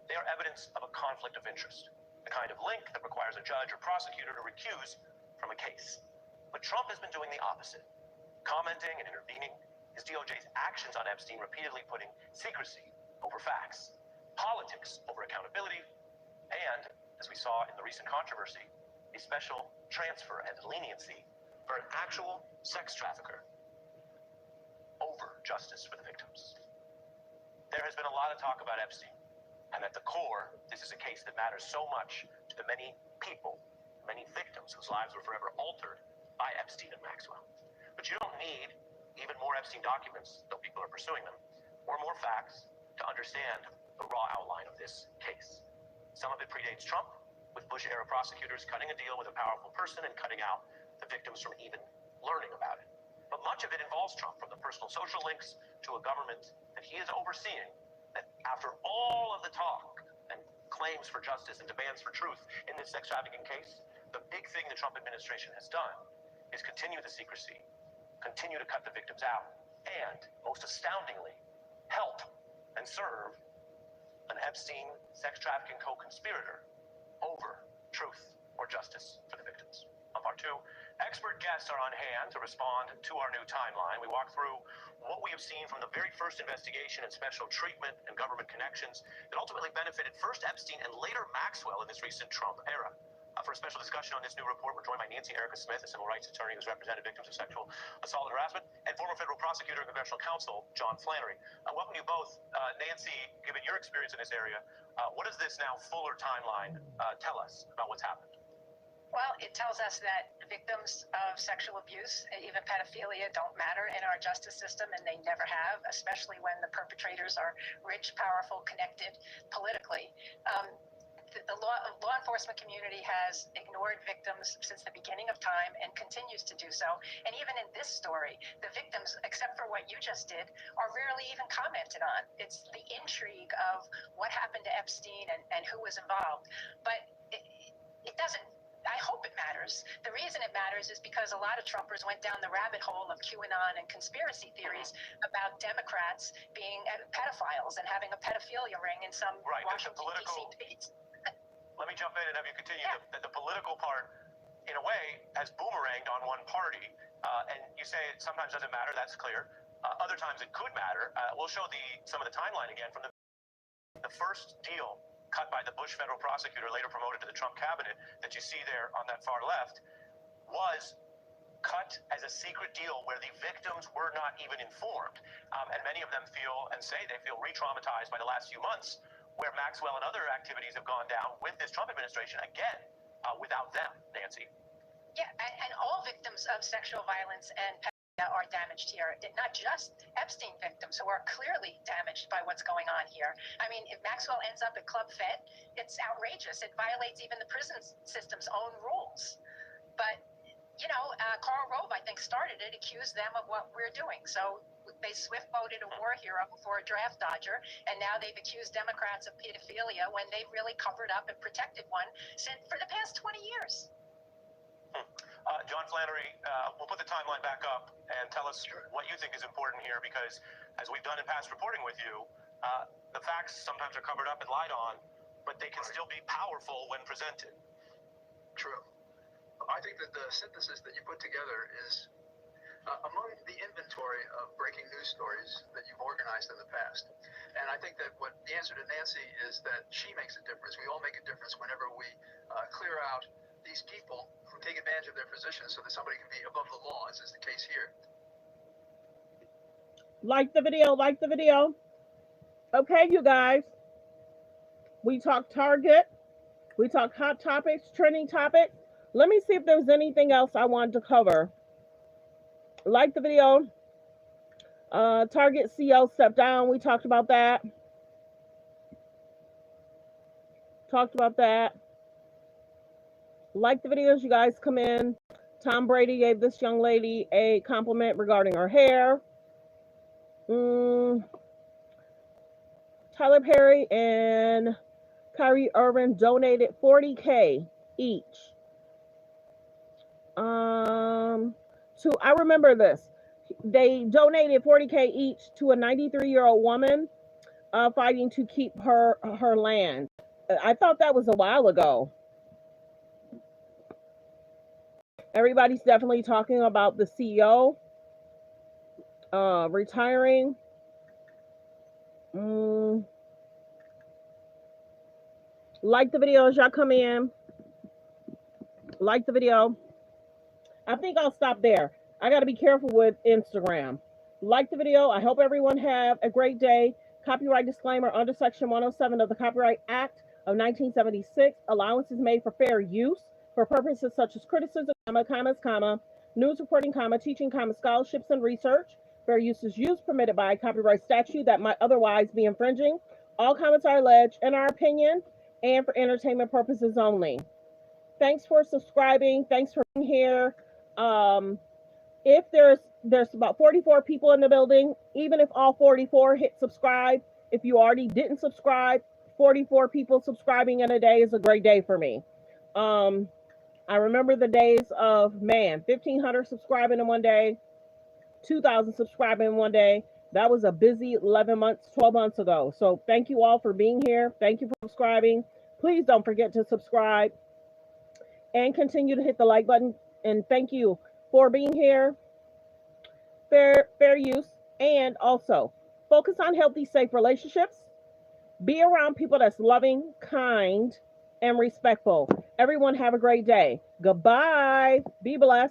They are evidence of a conflict of interest, the kind of link that requires a judge or prosecutor to recuse from a case. But Trump has been doing the opposite, commenting and intervening, his DOJ's actions on Epstein repeatedly putting secrecy over facts, politics over accountability, and, as we saw in the recent controversy, a special transfer and leniency for an actual sex trafficker over justice for the victims. There has been a lot of talk about Epstein, and at the core, this is a case that matters so much to the many people, many victims whose lives were forever altered by Epstein and Maxwell. But you don't need even more Epstein documents, though people are pursuing them, or more facts to understand the raw outline of this case. Some of it predates Trump, with Bush-era prosecutors cutting a deal with a powerful person and cutting out the victims from even learning about it. But much of it involves Trump, from the personal social links to a government that he is overseeing, that after all of the talk and claims for justice and demands for truth in this sex trafficking case, the big thing the Trump administration has done is continue the secrecy, continue to cut the victims out, and, most astoundingly, help and serve an Epstein sex trafficking co-conspirator over truth or justice for the victims. On part 2, expert guests are on hand to respond to our new timeline. We walk through what we have seen from the very first investigation and special treatment and government connections that ultimately benefited first Epstein and later Maxwell in this recent Trump era. For a special discussion on this new report, we're joined by Nancy Erica Smith, a civil rights attorney who's represented victims of sexual assault and harassment, and former federal prosecutor and congressional counsel, John Flannery. Welcome you both. Nancy, given your experience in this area, what does this now fuller timeline tell us about what's happened? Well, it tells us that victims of sexual abuse, even pedophilia, don't matter in our justice system, and they never have, especially when the perpetrators are rich, powerful, connected politically. The law enforcement community has ignored victims since the beginning of time and continues to do so. And even in this story, the victims, except for what you just did, are rarely even commented on. It's the intrigue of what happened to Epstein and who was involved. But it doesn't. I hope it matters. The reason it matters is because a lot of Trumpers went down the rabbit hole of QAnon and conspiracy theories about Democrats being pedophiles and having a pedophilia ring in some Washington, D.C. Let me jump in and have you continue. Yeah. The political part, in a way, has boomeranged on one party. And you say it sometimes doesn't matter. That's clear. Other times it could matter. We'll show some of the timeline again from the first deal cut by the Bush federal prosecutor, later promoted to the Trump cabinet, that you see there on that far left, was cut as a secret deal where the victims were not even informed. And many of them feel and say they feel re-traumatized by the last few months, where Maxwell and other activities have gone down with this Trump administration, again, without them, Nancy. Yeah, and all victims of sexual violence and are damaged here, not just Epstein victims who are clearly damaged by what's going on here. I mean, if Maxwell ends up at Club Fed, it's outrageous. It violates even the prison system's own rules. But, you know, Karl Rove, I think, started it, accused them of what we're doing. So they swift-voted a war hero for a draft dodger, and now they've accused Democrats of pedophilia when they've really covered up and protected one for the past 20 years. John Flannery, we'll put the timeline back up and tell us what you think is important here, because as we've done in past reporting with you, the facts sometimes are covered up and lied on, but they can still be powerful when presented. True. I think that the synthesis that you put together is among the inventory of breaking news stories that you've organized in the past. And I think that what the answer to Nancy is that she makes a difference. We all make a difference whenever we clear out these people who take advantage of their position so that somebody can be above the law, as is the case here. Like the video, like the video. Okay, you guys. We talked Target. We talked hot topics, trending topics. Let me see if there's anything else I wanted to cover. Like the video. Target CEO stepped down. We talked about that. Like the videos, you guys come in. Tom Brady gave this young lady a compliment regarding her hair. Tyler Perry and Kyrie Irving donated $40,000 each. I remember this. They donated $40,000 each to a 93-year-old woman fighting to keep her land. I thought that was a while ago. Everybody's definitely talking about the CEO retiring. Like the video as y'all come in. Like the video. I think I'll stop there. I got to be careful with Instagram. Like the video. I hope everyone have a great day. Copyright disclaimer: under Section 107 of the Copyright Act of 1976, allowance is made for fair use for purposes such as criticism, commas, news reporting, teaching, scholarships and research. Fair use is used permitted by copyright statute that might otherwise be infringing. All comments are alleged in our opinion and for entertainment purposes only. Thanks for subscribing. Thanks for being here. If there's about 44 people in the building, even if all 44 hit subscribe, if you already didn't subscribe, 44 people subscribing in a day is a great day for me. I remember the days of 1,500 subscribing in one day, 2,000 subscribing in one day. That was a busy 12 months ago. So thank you all for being here. Thank you for subscribing. Please don't forget to subscribe and continue to hit the like button. And thank you for being here. Fair use. And also focus on healthy, safe relationships. Be around people that's loving, kind, and respectful. Everyone have a great day. Goodbye. Be blessed.